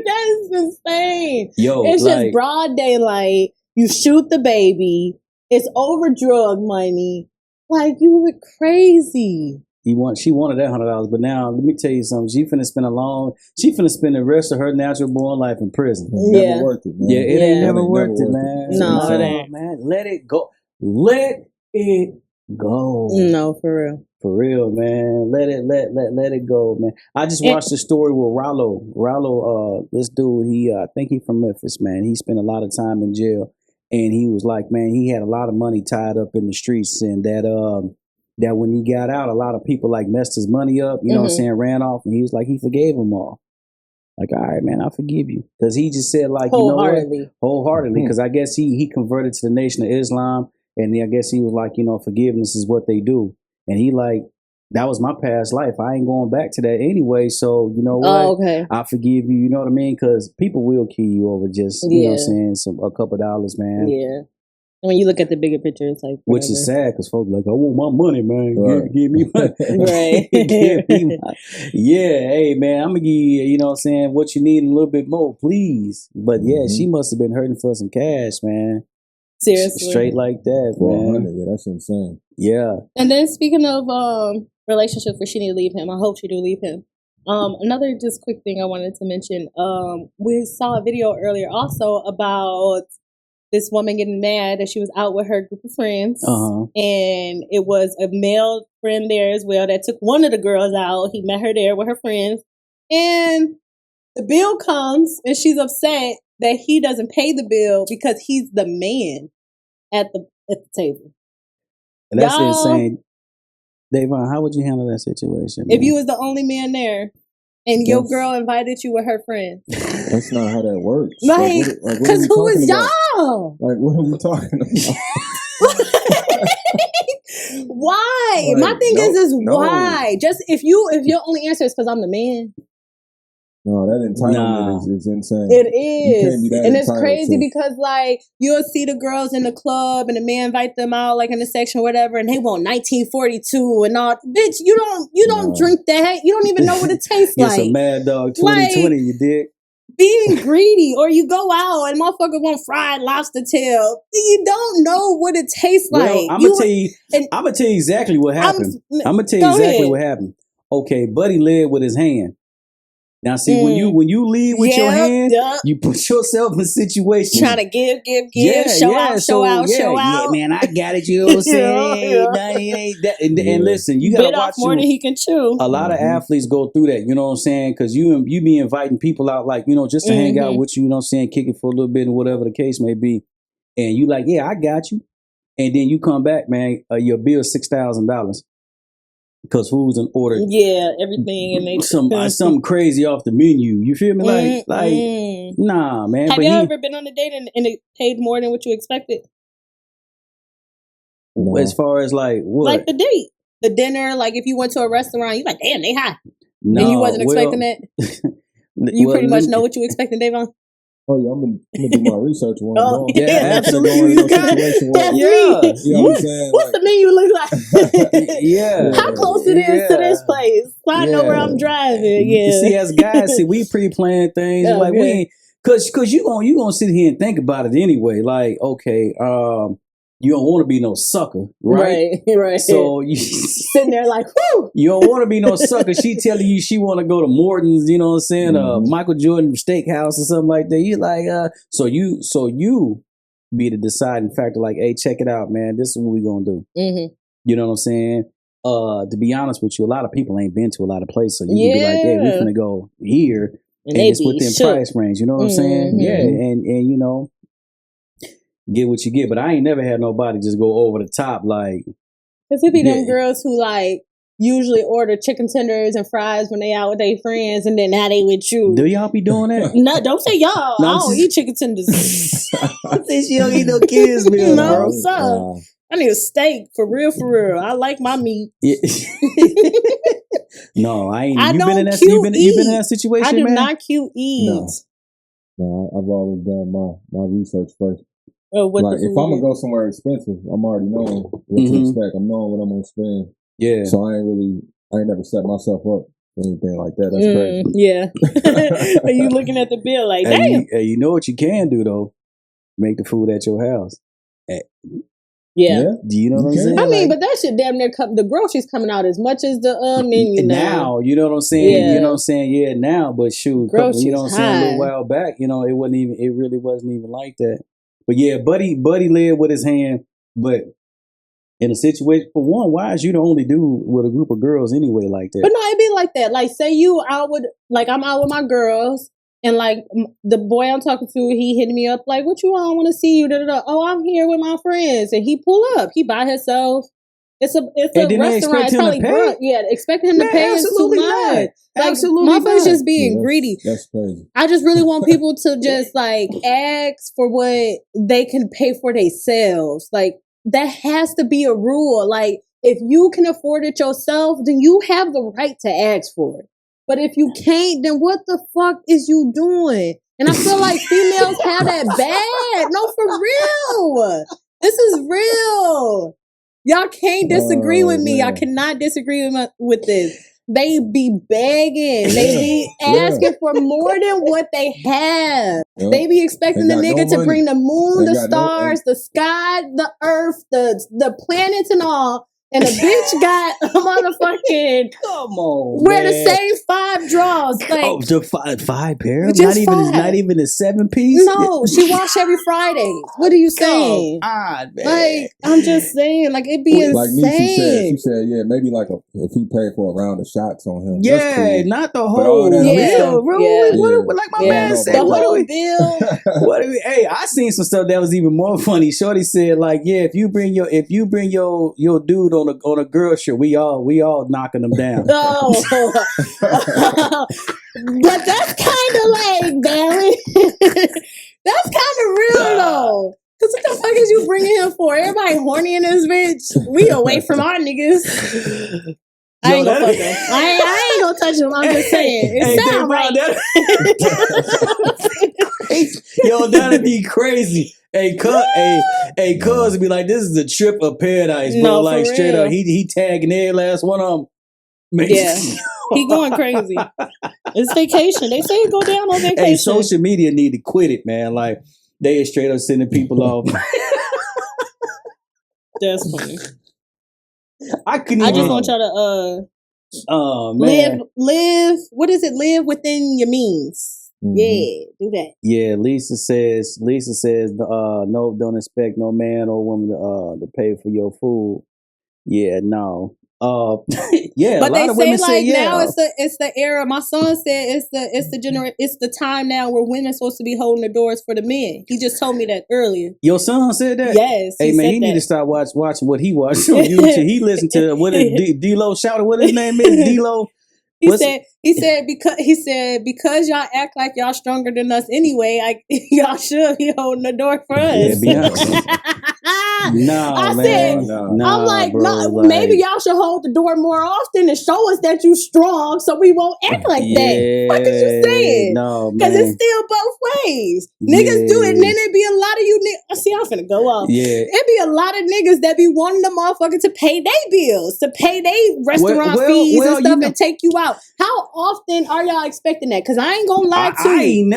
that is insane. Yo, it's just broad daylight. You shoot the baby. It's over drug money. Like, you were crazy. She wanted that $100, but now let me tell you something. She finna spend the rest of her natural born life in prison. Never worth it, man. Yeah, it ain't never worth it, man. No, it ain't. Man, let it go. Let it go. No, for real. For real, man. Let it go, man. I just watched a story with Rollo. Rollo, this dude, I think he's from Memphis, man. He spent a lot of time in jail, and he was like, man, he had a lot of money tied up in the streets, and that when he got out, a lot of people like messed his money up, you know what I'm saying, ran off, and he was like, he forgave them all. Like, all right, man, I forgive you. Because he just said, like, you know what? Wholeheartedly. Because I guess he converted to the Nation of Islam, and I guess he was like, you know, forgiveness is what they do. And he like, that was my past life. I ain't going back to that anyway. So, you know what? Oh, okay. I forgive you. You know what I mean? Because people will kill you over just, you know what I'm saying, a couple $, man. Yeah. And when you look at the bigger picture, it's like, whatever. Which is sad because folks are like, I want my money, man. Right. Give me money. Right. Give me money. Yeah, hey, man, I'm going to give you, you know what I'm saying, what you need and a little bit more, please. But yeah, she must have been hurting for some cash, man. Seriously. Straight like that, man. Yeah, that's insane. Yeah. And then speaking of relationships where she need to leave him, I hope she do leave him. Another just quick thing I wanted to mention. We saw a video earlier also about this woman getting mad that she was out with her group of friends. And it was a male friend there as well that took one of the girls out. He met her there with her friends. And the bill comes and she's upset that he doesn't pay the bill because he's the man at the table. And that's insane. Davon, how would you handle that situation? If you was the only man there and your girl invited you with her friends. That's not how that works. Like, because who is y'all? Like, what are we talking about? Why? Like, My thing no, is no. why? Just if your only answer is because I'm the man. No, that entitlement Nah. is insane. It You can't is. be that And it's entitled crazy to- because like you'll see the girls in the club and the man invite them out like in the section or whatever and they want 1942 and all. Bitch, you don't Nah. drink that. You don't even know what it tastes It's like. a Mad Dog 2020, Like- you dig? Being greedy, or you go out and motherfucker want fried lobster tail. You don't know what it tastes Well, like. I'm gonna tell you exactly what I'm- happened. I'm gonna tell you go exactly ahead. what happened. Okay, Buddy led with his hand. Now, see, when you lead with your hand, you put yourself in situations. Trying to give, show out. Yeah, man, I got it. You know what I'm saying? It ain't that. And listen, you gotta Bit watch off more than he can chew. A lot of athletes go through that. You know what I'm saying? Because you be inviting people out, like, you know, just to hang out with you. You know what I'm saying? Kick it for a little bit and whatever the case may be. And you like, yeah, I got you. And then you come back, man. Your bill is $6,000 because food's in order. Yeah, everything and they something crazy off the menu. You feel me? Like nah, man. Have but you ever been on a date and it paid more than what you expected? As far as like what? Like the date, the dinner. Like if you went to a restaurant, you like, damn, they high. No, and you wasn't expecting that. You pretty much know what you expecting, Davon. Oh yeah, I'm gonna do my research when I'm going. Yeah, absolutely. That's me. You know what I'm saying? What's the menu look like? Yeah. How close it is to this place? So I know where I'm driving. Yeah. You see, as guys, we pre-plan things. Like we ain't, cause you gonna sit here and think about it anyway. Like, okay, you don't want to be no sucker, right? Right. So you sitting there like, whoo! You don't want to be no sucker. She telling you she want to go to Morton's, you know what I'm saying? Michael Jordan Steakhouse or something like that. You like, so you be the deciding factor. Like, hey, check it out, man. This is what we gonna do. Mm-hmm. You know what I'm saying? To be honest with you, a lot of people ain't been to a lot of places, so you can be like, hey, we finna go here, and it's within price range. You know what I'm saying? Yeah, and you know. Get what you get, but I ain't never had nobody just go over the top like. Cause it be them girls who like usually order chicken tenders and fries when they out with their friends, and then now they with you. Do y'all be doing that? No, don't say y'all. I don't eat chicken tenders. I think she don't eat no kids meal, no, bro. sir. I need a steak for real. I like my meat. Yeah. No, I ain't. I You don't been in that? QE. You been in that situation? I do man? not QE. No, I've always done my research first. What like if I'm gonna go somewhere expensive, I'm already knowing what to expect. I'm knowing what I'm gonna spend. Yeah. So I ain't never set myself up for anything like that. That's crazy. Yeah. Are you looking at the bill like, damn? Hey, you know what you can do though? Make the food at your house. Yeah. Do you know what I'm saying? I mean, but that shit damn near the groceries coming out as much as the menu now. You know what I'm saying? Yeah. You know what I'm saying? Yeah, now, but shoot, groceries you know what I'm saying? A little while back, you know, it really wasn't even like that. But yeah, Buddy led with his hand, but in a situation, for one, why is you the only dude with a group of girls anyway like that? But no, it'd be like that. Like, say you out with, like, I'm out with my girls, and like the boy I'm talking to, he hitting me up like, "What you want? I want to see you." Da-da-da. Oh, I'm here with my friends, and he pull up. He by himself. It's a restaurant. It's probably brunch. Yeah, expecting him to pay is too much. Like, Absolutely, motherfuckers just being greedy. That's crazy. I just really want people to just like ask for what they can pay for themselves. Like, that has to be a rule. Like, if you can afford it yourself, then you have the right to ask for it. But if you can't, then what the fuck is you doing? And I feel like females have that bad. No, for real. This is real. Y'all can't disagree with me. Y'all cannot disagree with this. They be begging. They be asking for more than what they have. Yep. They be expecting the nigga to bring the moon, the stars, the sky, the earth, the planets and all. And the bitch got a motherfucking come on, wear the same 5 drawers. Like, the five pair? Just not even a 7-piece? No, she wash every Friday. What are you saying? God, man. Like, I'm just saying, like, it'd be like insane. She said, yeah, maybe like if he paid for a round of shots on him. Yeah, that's cool. not the all whole that bill. Yeah. Like my Yeah. man The said, The what do whole we bill. Hey, I seen some stuff that was even more funny. Shorty said, like, yeah, if you bring your dude on a girl show, we all knocking them down. No. But that's kind of like, Barry. That's kind of real though. Cause what the fuck is you bringing him for? Everybody horny in this bitch. We away from our niggas. I ain't gonna fuck him. I ain't gonna touch him. I'm just saying. It sound right. Yo, that'd be crazy. Hey, cuz be like, this is a trip of paradise, bro. No, like for straight real. up, he tagging every last one of them. Yeah, he going crazy. It's vacation. They say go down on vacation. Hey, social media need to quit it, man. Like they straight up sending people off. That's funny. I couldn't. I just want y'all to oh man, live. What is it? Live within your means. Mhm. Yeah, do that. Yeah, Lisa says, no, don't expect no man or woman to pay for your food. Yeah, no. Yeah, But a they lot of say women like say yeah. now it's the era. My son said it's the time now where women supposed to be holding the doors for the men. He just told me that earlier. Your son said that? Yes. Hey man, he need to stop watching what he watched on YouTube. He listened to what is D-Lo shouted. What his name is? D-Lo. He said because y'all act like y'all stronger than us anyway, y'all should be holding the door for us. Yeah, be honest. No, I man. said, Nah, I'm like, bro, no, like, maybe y'all should hold the door more often and show us that you strong, so we won't act like that. What is you saying? No, because man. it's still both ways. Niggas do it, and then it be a lot of you niggas. See, I'm finna go off. Yeah. It be a lot of niggas that be wanting the motherfucker to pay their bills, to pay their restaurant fees and stuff, and take you out. How often are y'all expecting that? Because I ain't gonna lie to you. I ain't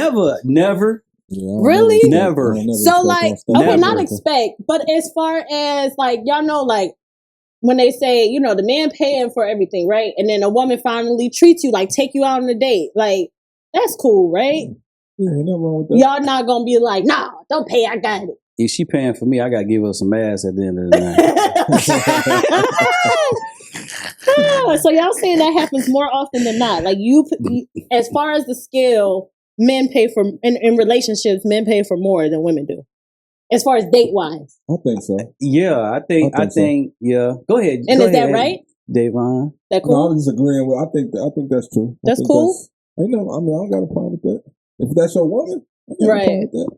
never. Yeah, Really? Never. So like, okay, Never. not expect, but as far as like, y'all know, like when they say, you know, the man paying for everything, right? And then a woman finally treats you, like take you out on a date. Like, that's cool, right? Yeah, ain't nothing wrong with that. Y'all not gonna be like, nah, don't pay, I got it. If she paying for me, I gotta give her some ass at the end of the night. So y'all saying that happens more often than not. Like you as far as the scale, men pay for in relationships, men pay for more than women do. As far as date wise. I think so. Yeah, I think yeah. Go ahead. And go is ahead, that right? Davon? That No, cool? I'm just agreeing with. I think that's true. That's think cool? Ain't no. I mean, I don't got a problem with that. If that's your woman, I got a problem with that.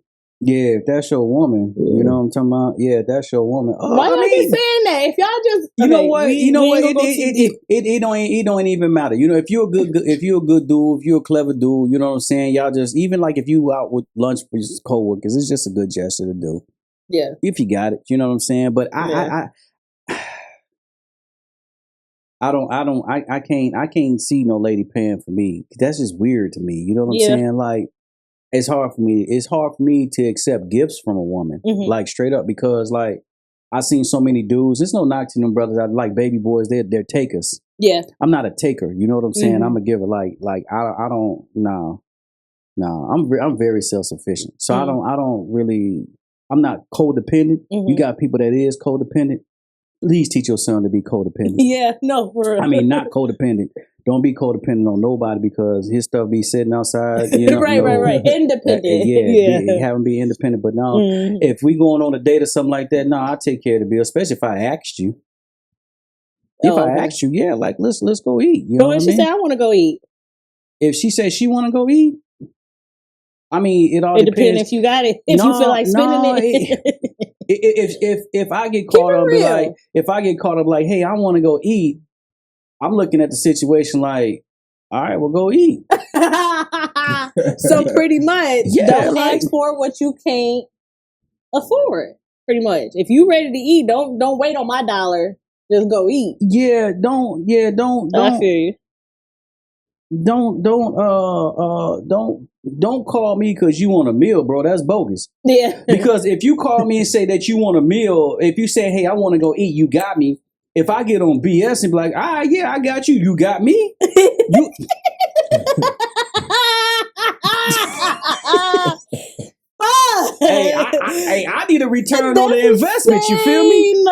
Yeah, if that's your woman, you know what I'm talking about. Yeah, if that's your woman. Oh, Why y'all keep saying that? If y'all just you know what, it don't even matter. You know, if you're a good dude, if you're a clever dude, you know what I'm saying. Y'all just even like if you out with lunch with your coworkers, it's just a good gesture to do. Yeah, if you got it, you know what I'm saying. But I can't see no lady paying for me. That's just weird to me. You know what I'm saying? Like. It's hard for me to accept gifts from a woman, like straight up, because like I seen so many dudes. There's no knock to them brothers. I like baby boys. They're takers. Yeah, I'm not a taker. You know what I'm saying? I'm a giver. Like I don't. No. I'm very self sufficient. So I don't really. I'm not codependent. You got people that is codependent. Please teach your son to be codependent. Yeah, no, for real. I mean, not codependent. Don't be codependent on nobody because his stuff be sitting outside. You know, right. Independent. Have him be independent. But no, if we going on a date or something like that, no, I'll take care of the bill. Especially if I asked you. I asked you, yeah, like let's go eat. You know what I mean? She say, I want to go eat. If she says she want to go eat, I mean, it all depends. If you got it. If you feel like spending it. If I get caught up, if I get caught up, like, hey, I want to go eat. I'm looking at the situation like, all right, we'll go eat. So pretty much, don't ask for what you can't afford. Pretty much, if you ready to eat, don't wait on my dollar. Just go eat. Don't. I feel you. Don't call me because you want a meal, bro. That's bogus. Yeah. Because if you call me and say that you want a meal, if you say, hey, I want to go eat, you got me. If I get on BS and be like, yeah, I got you. You got me. You. I need a return on the investment. You feel me?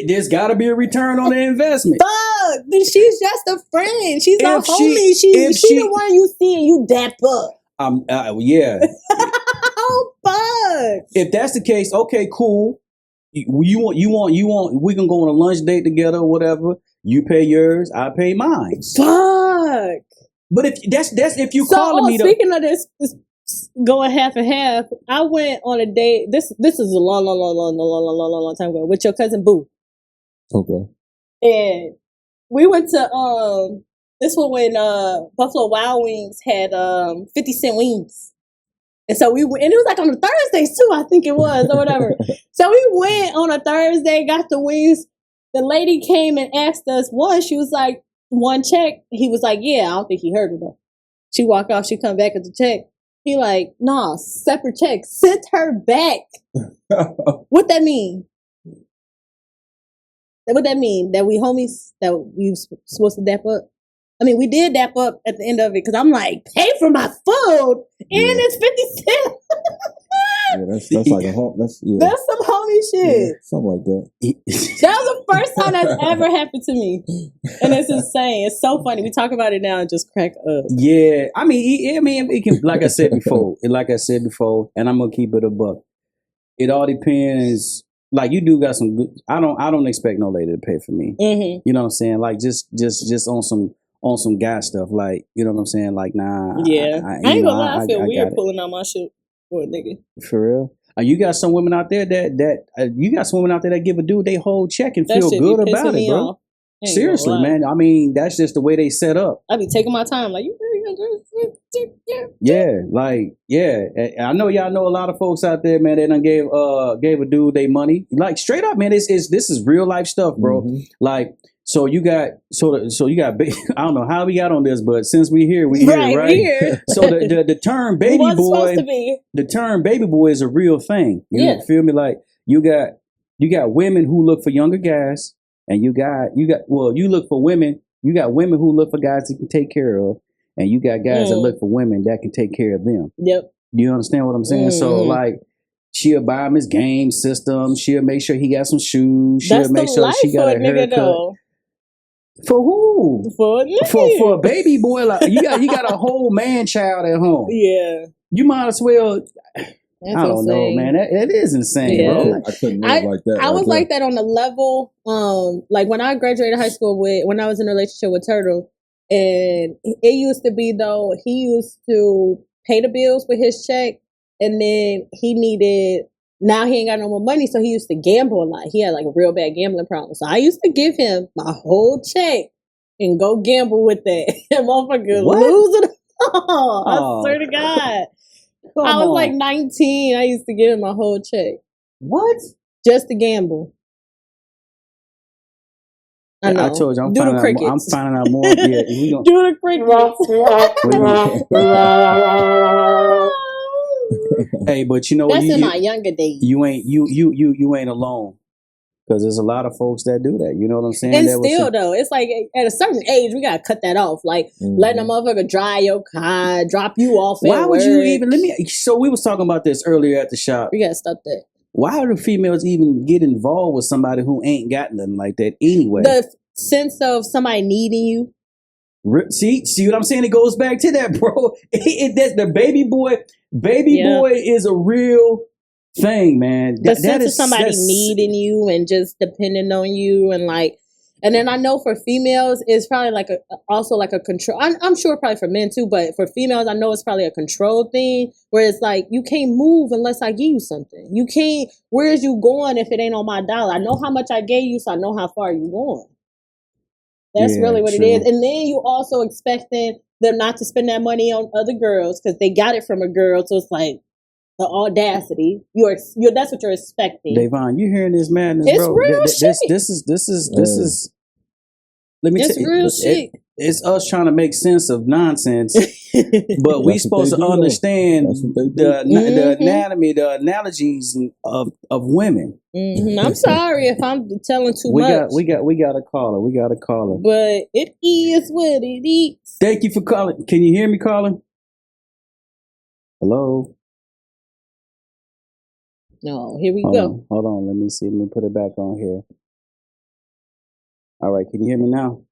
There's got to be a return on the investment. Fuck, she's just a friend. She's a homie. She's the one you see and you dap up. Yeah. Oh fuck. If that's the case, okay, cool. You want. We can go on a lunch date together, or whatever. You pay yours, I pay mine. Fuck. But if that's if you calling me. Speaking of this, going half and half. I went on a date. This is a long time ago with your cousin Boo. Okay. And we went to this was when Buffalo Wild Wings had 50 cent wings. And so we went, and it was like on a Thursdays too, I think it was, or whatever. So we went on a Thursday, got the wings. The lady came and asked us she was like, one check. He was like, yeah, I don't think he heard her though. She walked off, she come back at the check. He like, nah, separate check. Sent her back. What that mean? What that mean? That we homies? That we supposed to dap up? I mean, we did dap up at the end of it because I'm like, pay for my food and it's 50 cents. Yeah, that's like a home. That's some homie shit. Yeah, something like that. That was the first time that's ever happened to me, and it's insane. It's so funny. We talk about it now and just crack up. Yeah, I mean, it can. Like I said before, and I'm gonna keep it a buck. It all depends. Like you do got some good. I don't expect no lady to pay for me. Mm-hmm. You know what I'm saying? Like just on some guy stuff. Like you know what I'm saying? Like nah. Yeah, I ain't gonna lie. I feel weird pulling out my shit for a nigga. For real. You got some women out there that give a dude they whole check and feel good about it, bro. Seriously, man. I mean, that's just the way they set up. I be taking my time, like you really gonna do this? Yeah, like yeah. I know y'all know a lot of folks out there, man. They done gave a dude they money, like straight up, man. This is real life stuff, bro. Mm-hmm. Like. So you got I don't know how we got on this, but since we here, right? Here. So the term baby boy, the term baby boy is a real thing. You feel me? Like you got women who look for younger guys, and you look for women. You got women who look for guys that can take care of, and you got guys that look for women that can take care of them. Yep. Do you understand what I'm saying? So like. She'll buy him his game system. She'll make sure he got some shoes. She'll make sure she got a haircut. Though. For who? For a nigga. For a baby boy, like you got a whole man child at home. Yeah. You might as well. That's I don't know, man. It is insane, bro. I couldn't live like that. I was like that on the level. Like when I graduated high school when I was in a relationship with Turtle, and it used to be though he used to pay the bills with his check, and then now he ain't got no more money, so he used to gamble a lot. He had like a real bad gambling problem. So I used to give him my whole check and go gamble with that. And motherfucker lose it all. I swear to God. I was like 19. I used to give him my whole check. What? Just to gamble. I know. I told you, I'm finding out more. Yeah, we gonna do the crickets. Hey, but you know that's in my younger days. You ain't alone, because there's a lot of folks that do that. You know what I'm saying? And still though, it's like at a certain age we gotta cut that off. Like letting a motherfucker drive your car, drop you off. Why would you even So we was talking about this earlier at the shop. We gotta stop that. Why do females even get involved with somebody who ain't got nothing like that anyway? The sense of somebody needing you. See what I'm saying? It goes back to that, bro. That's the baby boy. Boy is a real thing, man. The sense of somebody needing you and just depending on you, and then I know for females it's probably also a control. I'm sure probably for men too, but for females I know it's probably a control thing where it's like you can't move unless I give you something. You can't. Where is you going if it ain't on my dollar? I know how much I gave you, so I know how far you going. That's really what it is. And then you also expecting them not to spend that money on other girls because they got it from a girl. So it's like the audacity. That's what you're expecting. Davon, you hearing this madness, it's bro? Real shit. This is. Let me tell you, real shit. It's us trying to make sense of nonsense, but we supposed to understand the anatomy, the analogies of women. Mm-hmm. I'm sorry if I'm telling too much. We got a caller. But it is what it is. Thank you for calling. Can you hear me, calling? Hello. No, here we go. Hold on. Let me see. Let me put it back on here. All right. Can you hear me now?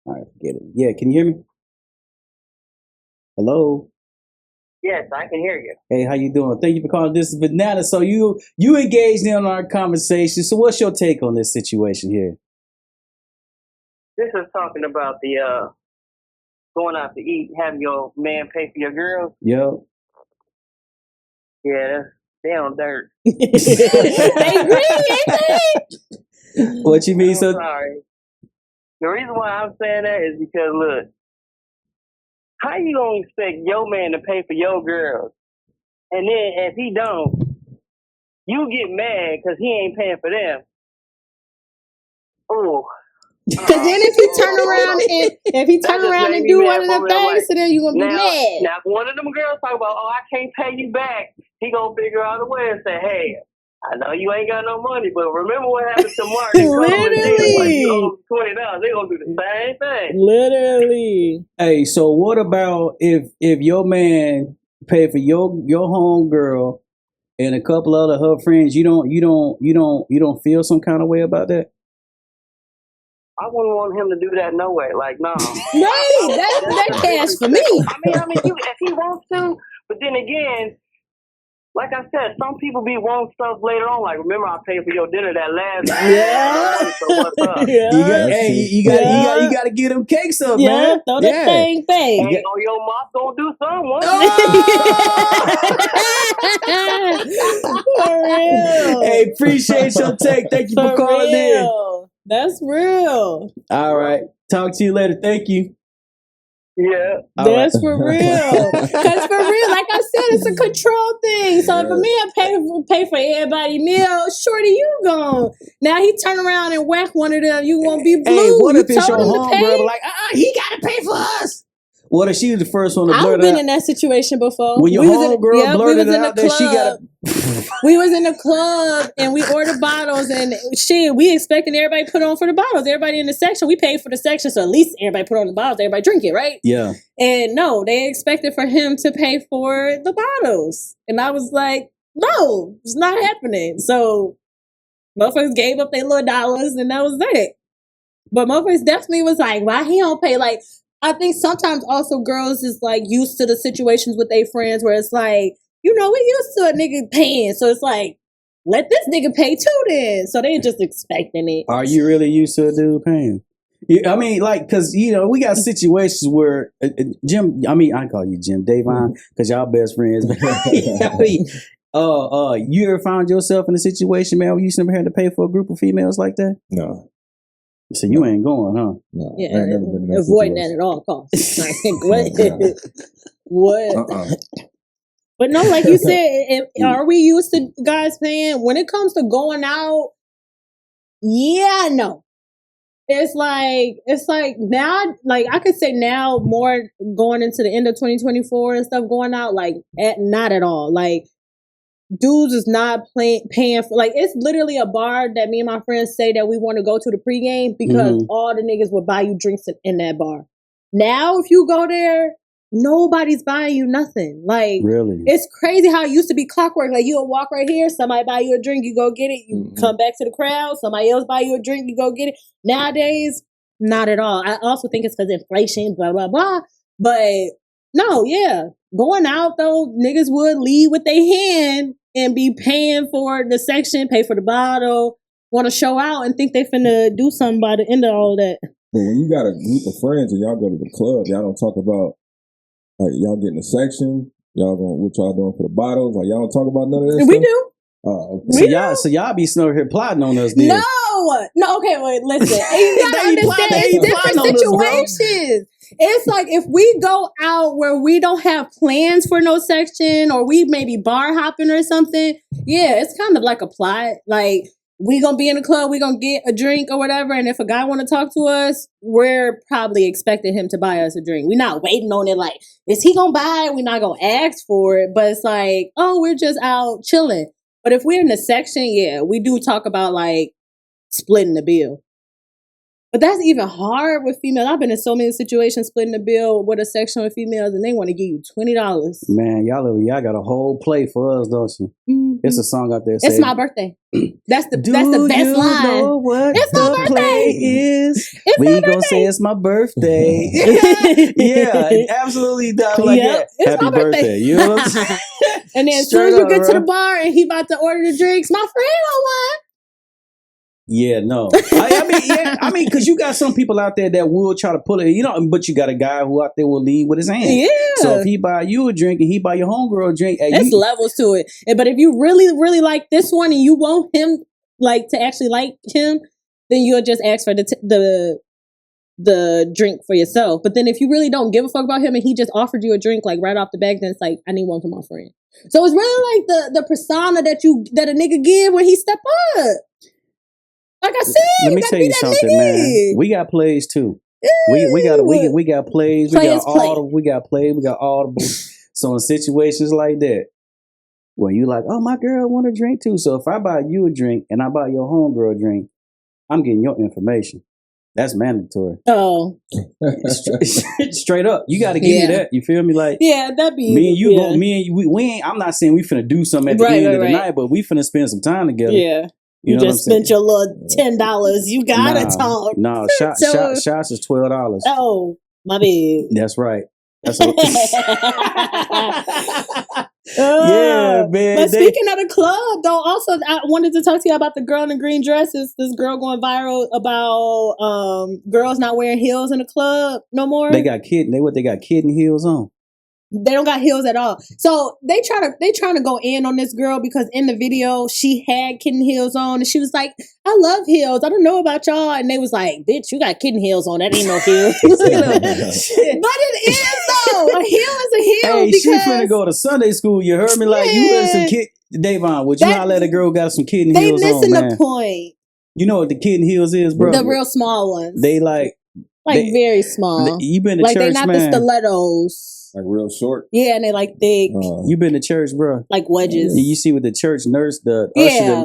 All right, forget it. Yeah, can you hear me? Hello? Yes, I can hear you. Hey, how you doing? Thank you for calling. This is Banana. So you engaged in our conversation. So what's your take on this situation here? This is talking about the going out to eat, having your man pay for your girls. Yo. Yeah, they on dirt. They agree, ain't they? What you mean? I'm So sorry. The reason why I'm saying that is because look, how you gonna expect your man to pay for your girls, and then if he don't, you get mad because he ain't paying for them? Oh. Because then if he turn around and do one of them things, so then you gonna be mad. Now, if one of them girls talk about, oh, I can't pay you back, he gonna figure out a way and say, hey, I know you ain't got no money, but remember what happened to Mark? Literally. Like you owe $20. They gonna do the same thing. Literally. hey, so what about if your man pay for your home girl and a couple other her friends? You don't feel some kind of way about that? I wouldn't want him to do that no way. Like, no. Right, that cash for me. I mean, if he wants to, but then again, like I said, some people be wanting stuff later on. Like, remember I paid for your dinner that last night. Yeah. So what's up? Yeah. You got to get them cakes up, man. Throw that thing back. Hey, your mom gonna do something. For real. Hey, appreciate your take. Thank you for calling in. That's real. All right. Talk to you later. Thank you. Yeah. That's for real. Because for real, like I said, it's a control thing. So if a man pay for everybody meal, shorty, you gone. Now he turn around and whack one of them, you gonna be blue. Hey, what if you it's your told him to pay? homegirl like, he gotta pay for us? What if she was the first one to blurt it out? I've been in that situation before. When your homegirl blurted out that she got we was in the club and we ordered bottles and we expecting everybody put on for the bottles. Everybody in the section, we paid for the section, so at least everybody put on the bottles, everybody drink it, right? Yeah. And no, they expected for him to pay for the bottles. And I was like, no, it's not happening. So motherfuckers gave up their little dollars and that was it. But motherfuckers definitely was like, why he don't pay? Like, I think sometimes also girls is like used to the situations with their friends where it's like, you know, we used to a nigga paying. So it's like, let this nigga pay too then. So they just expecting it. Are you really used to a dude paying? I mean, like, because, you know, we got situations where Jim, I call you Jim, Davon, because y'all best friends. I mean, you ever found yourself in a situation, man, where you never had to pay for a group of females like that? No. So you ain't going, huh? No. Yeah, I ain't never been in that avoiding situation. that at all costs. What? But no, like you said, are we used to guys paying? When it comes to going out, yeah, no. It's like now, like I could say now more going into the end of 2024 and stuff going out, like not at all. Like dudes is not paying for, like it's literally a bar that me and my friends say that we want to go to the pregame because all the niggas will buy you drinks in that bar. Now, if you go there, nobody's buying you nothing. Like, really, it's crazy how it used to be clockwork. Like, you'll walk right here, somebody buy you a drink, you go get it. You come back to the crowd, somebody else buy you a drink, you go get it. Nowadays, not at all. I also think it's because inflation, blah, blah, blah. But no, yeah. Going out, though, niggas would leave with their hand and be paying for the section, pay for the bottle, want to show out and think they finna do something by the end of all that. But when you got a group of friends and y'all go to the club, y'all don't talk about, like, y'all getting a section, what y'all doing for the bottles, like, y'all don't talk about none of that We stuff? do. Okay. So y'all be sitting over here plotting on us, then. No, okay, wait, listen. You gotta understand, it's different situations. It's like if we go out where we don't have plans for no section or we maybe bar hopping or something, yeah, it's kind of like a plot. Like, we gonna be in the club, we gonna get a drink or whatever, and if a guy wanna talk to us, we're probably expecting him to buy us a drink. We're not waiting on it like, is he gonna buy it? We're not gonna ask for it, but it's like, oh, we're just out chilling. But if we're in the section, yeah, we do talk about like splitting the bill. But that's even hard with females. I've been in so many situations splitting the bill with a section with females and they want to give you $20. Man, y'all got a whole play for us, don't you? Mm-hmm. It's a song out there. It's my birthday. That's the best line. Know what it's my birthday. Play is? It's we gonna say it's my birthday. Yeah, absolutely. Like that. Happy birthday. You know what I'm saying? And then as soon as you get to the bar and he about to order the drinks, my friend don't want. Yeah, no. I mean, because you got some people out there that will try to pull it, but you got a guy who out there will lead with his hand. Yeah. So if he buy you a drink and he buy your homegirl a drink, hey, there's levels to it. But if you really, really like this one and you want him like to actually like him, then you'll just ask for the drink for yourself. But then if you really don't give a fuck about him and he just offered you a drink like right off the back, then it's like, I need one for my friend. So it's really like the persona that a nigga give when he step up. Like I said, let me tell you something, man. We got plays too. We got plays. We got plays. We got audible. So in situations like that, where you like, oh, my girl want a drink too. So if I buy you a drink and I buy your homegirl a drink, I'm getting your information. That's mandatory. Oh, straight up, you got to give me that. You feel me? Like, that'd be me and you. Me and you. We ain't. I'm not saying we finna do something at the end of the night, but we finna spend some time together. Yeah. You just spent your little $10. You gotta talk. No, shots is $12. Oh, my bad. That's right. That's what yeah, man. But speaking of the club, though, also I wanted to talk to you about the girl in the green dresses. This girl going viral about girls not wearing heels in the club no more. They got kitten heels on. They don't got heels at all. So they trying to go in on this girl because in the video she had kitten heels on and she was like, I love heels. I don't know about y'all. And they was like, bitch, you got kitten heels on. That ain't no heels. But it is though. A heel is a heel. Hey, she finna go to Sunday school. You heard me? Like you had some kid. Davon, would you not let a girl got some kitten heels on, man? They missing the point. You know what the kitten heels is, bro? The real small ones. They very small. You been to church, they're not the stilettos. Like real short? Yeah, and they like thick. You been to church, bro? Like wedges. You see with the church nurse, the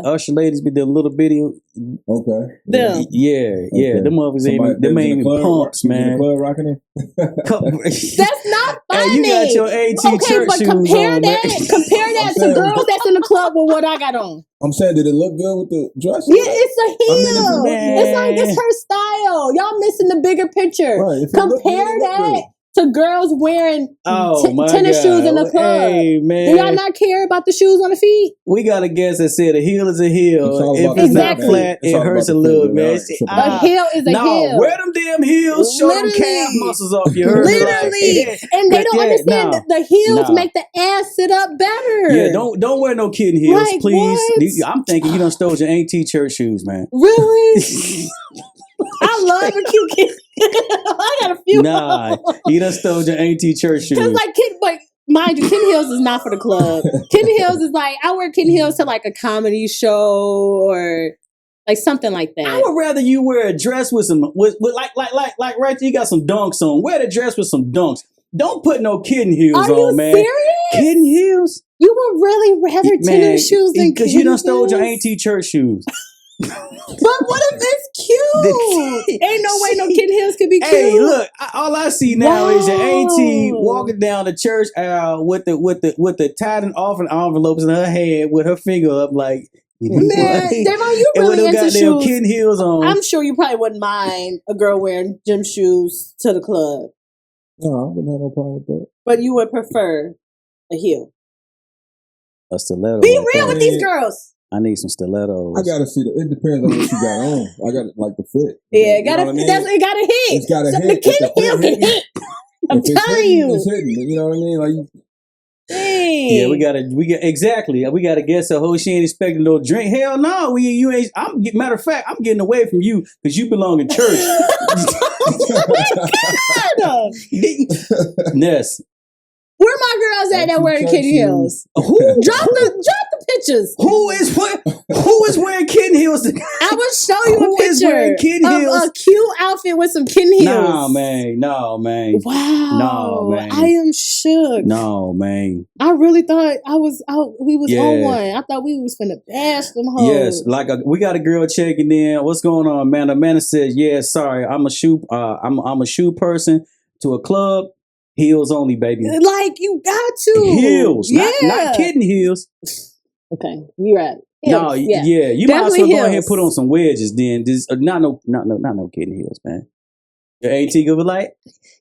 usher ladies be the little bitty. Okay. Them. Yeah. Them motherfuckers ain't even pumps, man. Club rocking it? That's not funny. Hey, you got your AT church shoes compare on, compare that to girls that's in the club with what I got on. I'm saying, did it look good with the dress? Yeah, it's a heel. It's like it's her style. Y'all missing the bigger picture. Right. Compare that to girls wearing tennis shoes in the club. Hey, man. Do y'all not care about the shoes on the feet? We got a guess that said a heel is a heel. If it's not flat, it hurts a little, man. A heel is a heel. Wear them damn heels. Show them calf muscles off. You heard Literally. And they don't understand that the heels make the ass sit up better. Yeah, don't wear no kitten heels, please. I'm thinking you done stole your AT church shoes, man. Really? I love a cute kid. I got a few. Nah, you done stole your AT church shoes. Cause mind you, kitten heels is not for the club. Kitten heels is like, I wear kitten heels to like a comedy show or like something like that. I would rather you wear a dress with some with like right there you got some dunks on. Wear the dress with some dunks. Don't put no kitten heels on, man. Are you serious? Kitten heels? You would really rather tennis shoes than kitten heels? Because you done stole your AT church shoes. But what if it's cute? Ain't no way no kitten heels could be cute. Hey, look, all I see now is your AT walking down the church aisle with the tied and off envelopes in her hand with her finger up like, man, Davon, you really into shoes. Kitten heels on. I'm sure you probably wouldn't mind a girl wearing gym shoes to the club. No, I wouldn't have no problem with that. But you would prefer a heel. A stiletto. Be real with these girls. I need some stilettos. I gotta see it depends on what you got on. I got like the fit. Yeah, it gotta hit. It's gotta hit. The kitten heel can hit. I'm telling you. It's hitting. You know what I mean? Like yeah, we gotta guess a whole she ain't expecting no drink. Hell no, you ain't. Matter of fact, I'm getting away from you because you belong in church. Oh Ness. Where my girls at that wearing kitten heels? Who drop the pictures? Who is wearing kitten heels? I will show you a picture of a cute outfit with some kitten heels. No man. Wow. No man. I am shook. No man. I really thought we was on one. I thought we was finna bash them hoes. Yes, we got a girl checking in. What's going on, Amanda? Amanda says, yeah, sorry, I'm a shoe person to a club. Heels only, baby. Like you got to heels, not kitten heels. Okay, you're right. Heels, no, yeah, you might as well go ahead and put on some wedges. Then, not no kitten heels, man. Your AT gonna be like,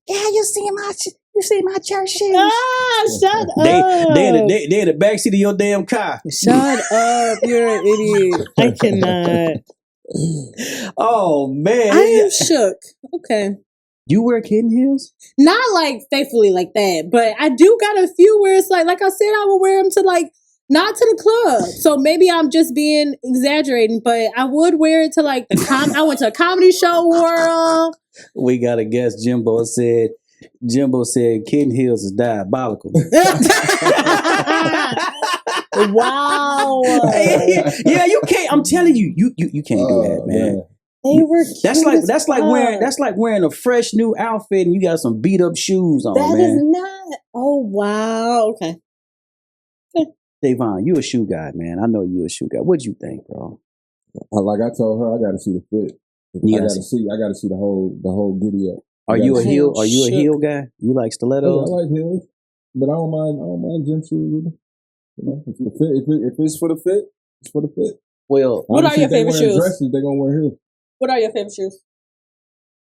yeah, you see my church shoes. Ah, shut up. They in the backseat of your damn car. Shut up, you're an idiot. I cannot. Oh man, I am shook. Okay. you wear kitten heels? Not like faithfully like that, but I do got a few where it's like I said, I would wear them to like, not to the club. So maybe I'm just being exaggerating, but I would wear it to like I went to a comedy show, wore 'em. We got a guest. Jimbo said kitten heels is diabolical. Wow. Yeah, you can't. I'm telling you, you can't do that, man. They were cute That's like wearing a fresh new outfit and you got some beat up shoes on, That is man. not. Oh wow. Okay. Davon, you a shoe guy, man. I know you a shoe guy. What'd you think, bro? Like I told her, I got to see the fit. You I gotta got to see the whole giddy up. Are you a I heel? am Are you a shook. heel guy? You like Yeah, stilettos? I like heels, but I don't mind gym shoes either. You know, if the fit, if it's for the fit, it's for the fit. Well, What are Obviously, your if they favorite wearing shoes? Dresses, they gonna wear heels. What are your favorite shoes,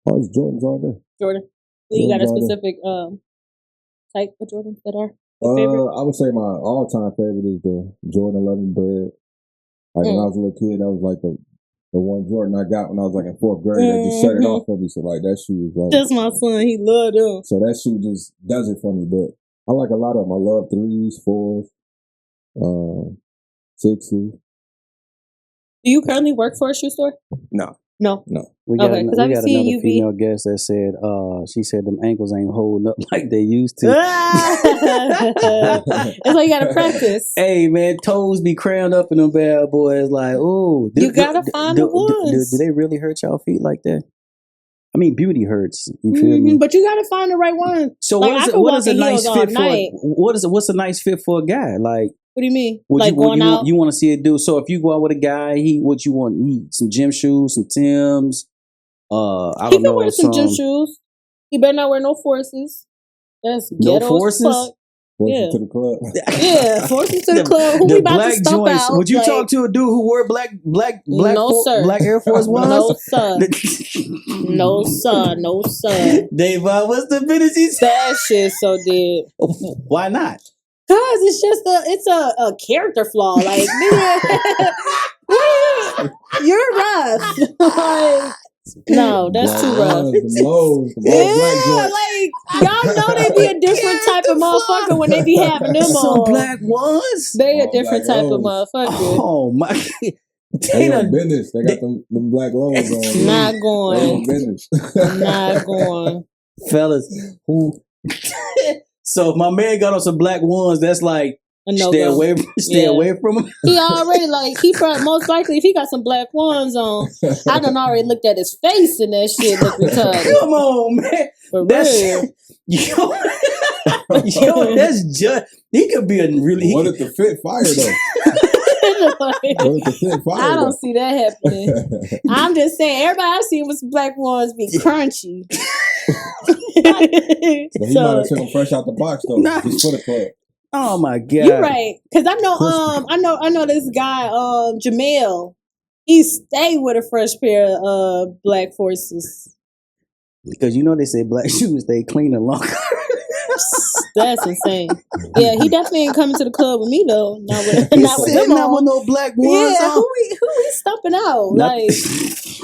Oh, it's Jordans all day. Jordan? You got a Jordans all day. specific type of Jordans that are your favorite? I would say my all-time favorite is the Jordan 11 Bread. Like when I was a little kid, that was like the one Jordan I got when I was like in 4th grade. That just set it off for me. So like that shoe is like, Just my son. He loved them. so that shoe just does it for me. But I like a lot of them. I love 3s, 4s, 6s. Do you currently work for a shoe store? No. No. we got, Okay, 'cause I we be got seeing another you be- female guest that said, she said them ankles ain't holding up like they used to. That's why you gotta practice. Hey man, toes be crammed up in them bad boys. Like, ooh, You gotta find the ones. Do they really hurt y'all feet like that? I mean, beauty hurts. You feel me? But you gotta find the right one. So Like, what I could what walk is a in nice heels all fit for? night. What's a nice fit for a guy? Like, What do you mean? what Like going out? you want to see it do? So if you go out with a guy, what you want? Some gym shoes, some Timbs. I He don't can know. wear some gym shoes. He better not wear no forces. That's No ghetto as forces? fuck. Forces Yeah. to the club. Yeah, forces to the club. Who we The about to black stomp joints. out? Would you Like, talk to a dude who wore black No, sir. black Air Force Ones? No sir. No sir. No sir. Dave, what's the business he said? That shit so dead. Why not? Cause it's just a character flaw. Like, nigga, you're rough. Like, no, that's too rough. The lows, the black joints. Like y'all know they be a different type of motherfucker when they be having them Some on. black ones. They a All different black type of lows. motherfucker. Oh my! They on business. They got them black lows on. Not They on going. business. Not going. fellas who. So if my man got on some black ones, that's like A no stay go. away from him. He already like he probably most likely if he got some black ones on, I done already looked at his face and that shit look retarded. Come on, man. For That's real. yo, that's just he could be a really. What if the fit fire though? What if the fit fire I though? don't see that happening. I'm just saying, everybody I've seen with some black ones be crunchy. But he might So have took him fresh out the box though. Nah. Just for the club. Oh my god! you're right, because I know this guy Jamel. He stay with a fresh pair of black forces. Because you know they say black shoes stay clean and long. That's insane. Yeah, he definitely ain't coming to the club with me though. Not with He not with said them not with on. no black ones. Yeah, on. who we stumping out? Not- Like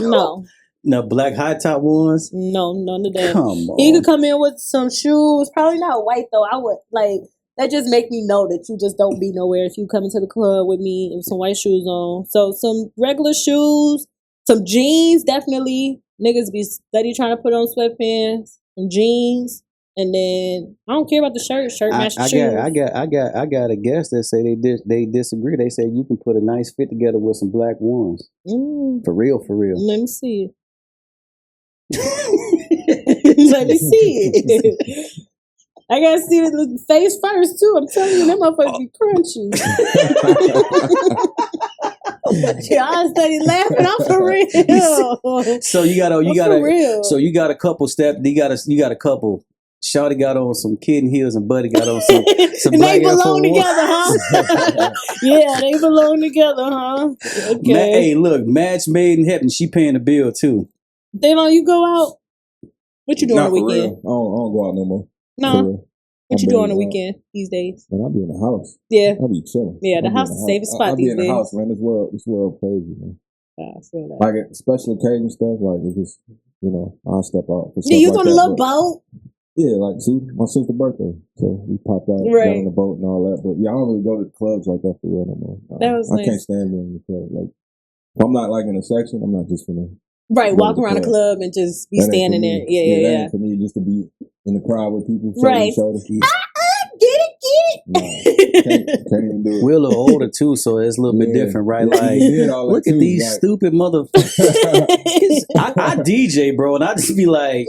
no, no black high top ones. none of that. Come on. He could come in with some shoes, probably not white though. I would like that. Just make me know that you just don't be nowhere if you come into the club with me with some white shoes on. So some regular shoes, some jeans, definitely. Niggas be steady trying to put on sweatpants, some jeans, and then I don't care about the shirt. Shirt match the shoes. I got a guest that say they disagree. They say you can put a nice fit together with some black ones. For real. Let me see it. Let me see it. I gotta see the face first too. I'm telling you, them motherfuckers be crunchy. Y'all steady laughing. I'm for real. So you got for real. So you got a couple step. You got a couple. Shawty got on some kitten heels and Buddy got on some and black they Air belong Force together, huh? Yeah, they belong together, huh? Okay. Hey, look, match made in heaven. She paying the bill too. Davon, you go out? What you doing Not on the for weekend? real. I don't go out no more. For No. real. What I you doing on the barely weekend these days? Man, I'll be in the house. Yeah. I'll be chilling. Yeah, the I'll be house in is the safest spot I'll be these in the days. house, man. This world crazy, man. I feel that. Like at special occasion stuff, like it just, I'll step out for stuff Yeah, you like on a that, little but- boat? Yeah, like, see, my sister's birthday. So we popped out, got Right. on the boat and all that. But yeah, I don't really go to the clubs like that for real no more. That was I can't nice. stand being in the club. Like, if I'm not like in a section, I'm not just finna. Right, go walk to the around the club and just be That ain't standing for there. me. Yeah, That yeah. ain't for me just to be in the crowd with people shoulder Right. to shoulder. Get it. Nah, can't even do it. We're a little older too, so it's a little bit Yeah. different, right? Yeah, Like, we did all that look at too, these like- stupid motherfuckers. I DJ, bro, and I just be like,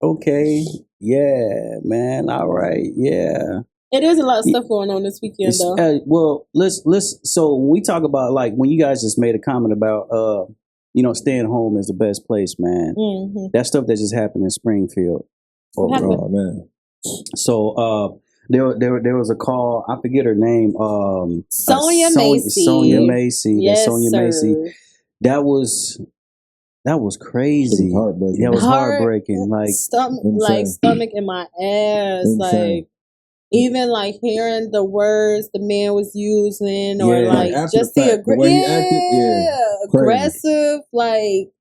okay, yeah, man, all right, yeah. There's a lot of stuff going on this weekend, It's, though. well, let's. So when we talk about like when you guys just made a comment about staying home is the best place, man. Mm-hmm. That stuff that just happened in Springfield. What happened? Oh man. So there was a call. I forget her name. Sonia Macy. Sonia Macy. Yes, Sonia sir. Macy. That was crazy. It was heartbreaking. That was heartbreaking. Like stomach in my ass. Insane. Like even like hearing the words the man was using, or Yeah. like After just the the fact, the way he acted, aggressive. Like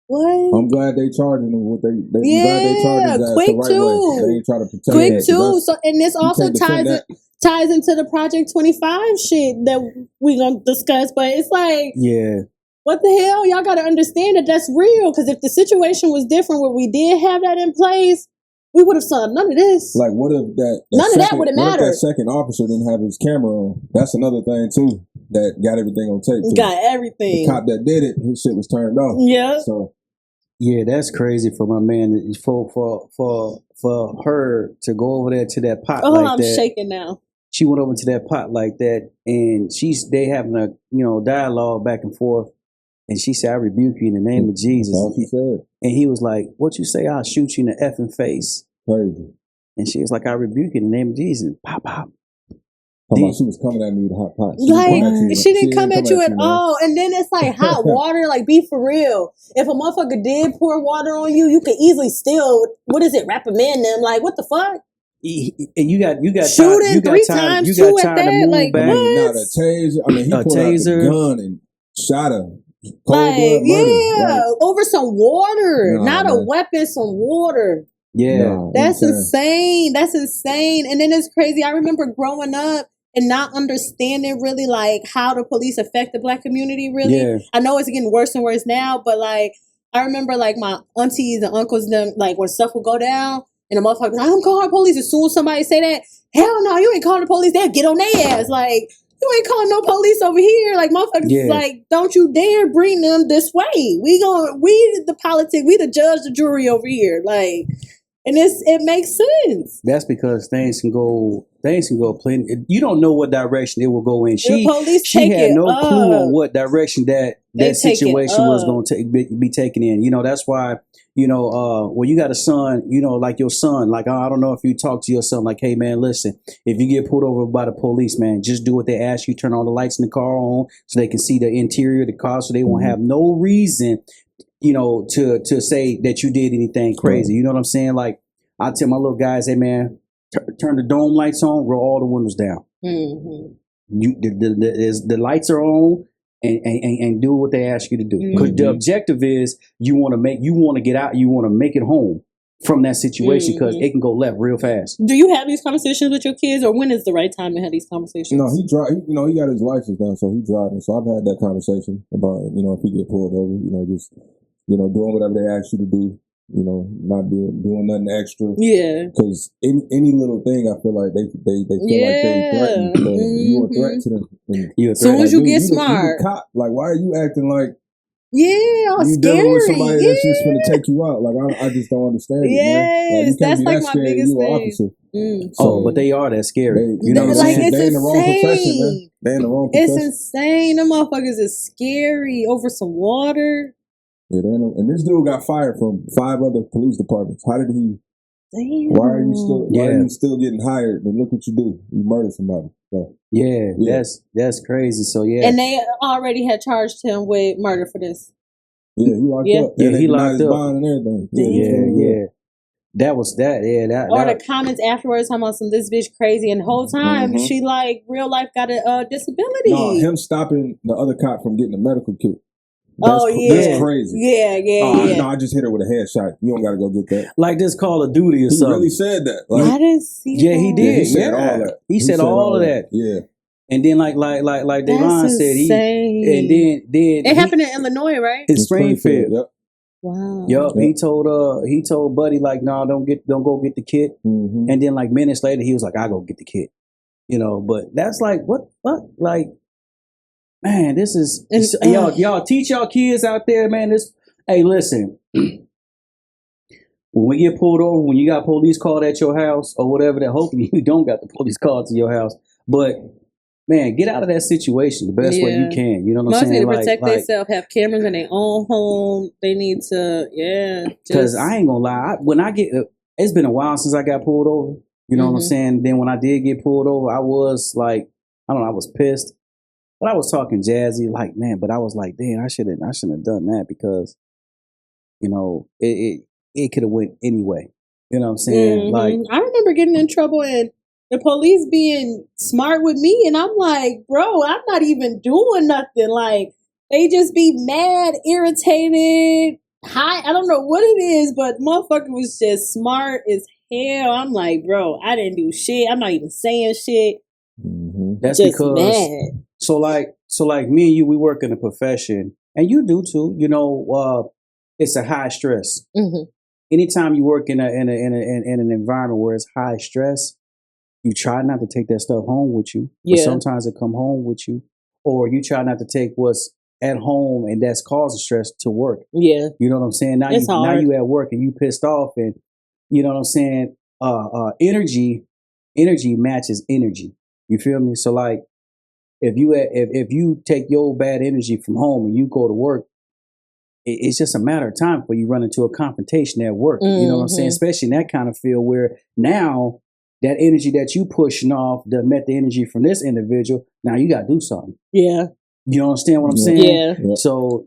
what? I'm glad they charging him with I'm glad they Yeah, charged his ass quick the right too. way. They ain't trying to protect Quick him. too. So and this also can't defend ties into the Project 25 shit that we gonna discuss. But it's like, yeah, what the hell? Y'all got to understand that that's real. Because if the situation was different, where we did have that in place, we would have saw none of this. Like, what if None of that would've What if mattered. that second officer didn't have his camera on? That's another thing too that got everything on tape. Too. Got The everything. cop that did it, his shit was turned off. Yeah. So yeah. That's crazy for my man. For her to go over there to that pot Oh, like I'm that. shaking now. She went over to that pot like that, and they having a dialogue back and forth, and she said, "I rebuke you in the name of Jesus." that's all she said. And he was like, "What you say? I'll shoot you in the effing face." Crazy. And she was like, "I rebuke you in the name of Jesus." Pop, pop. She was coming at me with a hot pot. Like, she didn't come at you at man. all. And then it's like hot water, like, be for real. If a motherfucker did pour water on you, you could easily still, reprimand them. Like, what the fuck? And you got Shooting time, you got 3 time, times, you 2 got at time to that? move Like, back. what? Not a taser. I mean, he A pulled taser. out the gun and shot her. Cold Like, blood murder. yeah, Like, over some water. Nah, Not a man. weapon, some water. Yeah. nah, That's insane. insane. That's insane. And then it's crazy. I remember growing up and not understanding really like how the police affect the Black community really. Yeah. I know it's getting worse and worse now, but like I remember like my aunties and uncles them like when stuff would go down and the motherfuckers like, I'm calling police. As soon as somebody say that, hell no, you ain't calling the police, they'll get on their ass. Like, you ain't calling no police over here. Like motherfuckers Yeah. like, don't you dare bring them this way. We the politics, we the judge, the jury over here. Like, and it makes sense. That's because things can go plenty. You don't know what direction it will go in. The police She take had it no up. clue on what direction that They take it situation was up. going to be taken in. That's why, when you got a son, like your son, like, I don't know if you talk to your son, like, hey man, listen, if you get pulled over by the police, man, just do what they ask you, turn all the lights in the car on so they can see the interior of the car so they won't have no reason, to say that you did anything crazy. You know what I'm saying? Like, I tell my little guys, hey man, turn the dome lights on, roll all the windows down. Mm-hmm. The lights are on, and do what they ask you to do. Because the objective is you want to get out, you want to make it home from that situation because it can go left real fast. Do you have these conversations with your kids, or when is the right time to have these conversations? No, he got his license done, so he's driving. So I've had that conversation about, if he get pulled over, just, doing whatever they ask you to do, not doing nothing extra. Yeah. Because any little thing, I feel like they feel like they threatened. So you a threat to them. As soon as you get you smart. the cop. Like, why are you acting like I'm you scary. dealing with somebody that's just going to take you out? Like, I just don't understand it, man. Like, you can't that's be like that my scared. biggest You an thing. officer. So, but they are that scary. You know what I'm Like, saying? it's They in the wrong profession, man. insane. They in the wrong It's profession. insane. Them motherfuckers is scary over some water. Yeah, and this dude got fired from 5 other police departments. How did he? Damn. Why are you still getting hired? And look what you do. You murdered somebody. So, Yeah, that's crazy. So yeah, And they already had charged him with murder for this. yeah, he locked up. Yeah, And he they denied locked his up. bond and everything. yeah. That was that. Yeah, that. Or the comments afterwards talking about some this bitch crazy, and the whole time she like real life got a disability. No, him stopping the other cop from getting a medical kit. That's crazy. Yeah. No, I just hit her with a headshot. You don't got to go get that. Like this Call of Duty or He something. really said that. I didn't see Yeah, that. he did. He said all that. He said all of that. Yeah. And then like Devon said, and then it happened in Illinois, right? In Springfield. Yep. Wow. Yep. He told Buddy like, no, don't go get the kid. Mm-hmm. And then like minutes later, he was like, I'll go get the kid. You know, but that's like what like, man, this is y'all teach y'all kids out there, man. Hey, listen. When we get pulled over, when you got police called at your house or whatever, that hopefully you don't got the police called to your house. But man, get out of that situation the best way you can. You know what I'm saying? Most need to protect themselves, have cameras in their own home. They need to, Because I ain't gonna lie, when I get, it's been a while since I got pulled over. You know what I'm saying? Then when I did get pulled over, I was like, I don't know, I was pissed. But I was talking jazzy, like, man, but I was like, damn, I shouldn't have done that because, you know, it could have went anyway. You know what I'm saying? Like, I remember getting in trouble and the police being smart with me, and I'm like, bro, I'm not even doing nothing. Like, they just be mad, irritated, high. I don't know what it is, but motherfucker was just smart as hell. I'm like, bro, I didn't do shit. I'm not even saying shit. That's just because mad. So like me and you, we work in a profession, and you do too. You know, it's a high stress. Anytime you work in an environment where it's high stress, you try not to take that stuff home with you. But sometimes it come home with you, or you try not to take what's at home and that's causing stress to work. Yeah, you know what I'm saying. Now you at work and you pissed off, and you know what I'm saying. Energy matches energy. You feel me? So like, if you take your bad energy from home and you go to work, it's just a matter of time before you run into a confrontation at work. You know what I'm saying? Especially in that kind of field where now that energy that you pushing off that met the energy from this individual, now you got to do something. Yeah. You understand what I'm saying? Yeah. So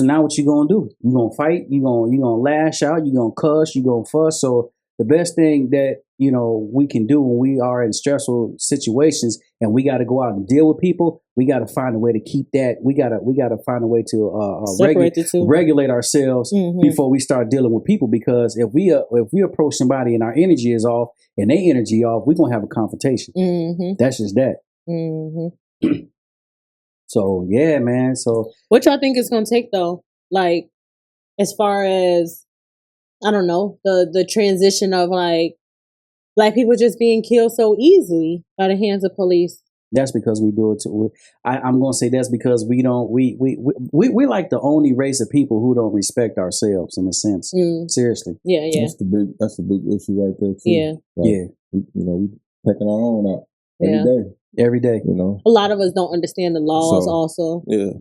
now what you gonna do? You gonna fight? You gonna lash out? You gonna cuss? You gonna fuss? So the best thing that, you know, we can do when we are in stressful situations and we got to go out and deal with people, we got to find a way to keep that. We got to find a way to regulate ourselves before we start dealing with people. Because if we approach somebody and our energy is off and their energy off, we're gonna have a confrontation. That's just that. So yeah, man. So what y'all think it's gonna take though? Like, as far as, I don't know, the transition of like Black people just being killed so easily by the hands of police. That's because we do it too. I'm going to say that's because we like the only race of people who don't respect ourselves in a sense. Seriously. Yeah. That's the big issue right there too. Yeah. Like, we taking our own out every day. You know, a lot of us don't understand the laws. Also. Yeah.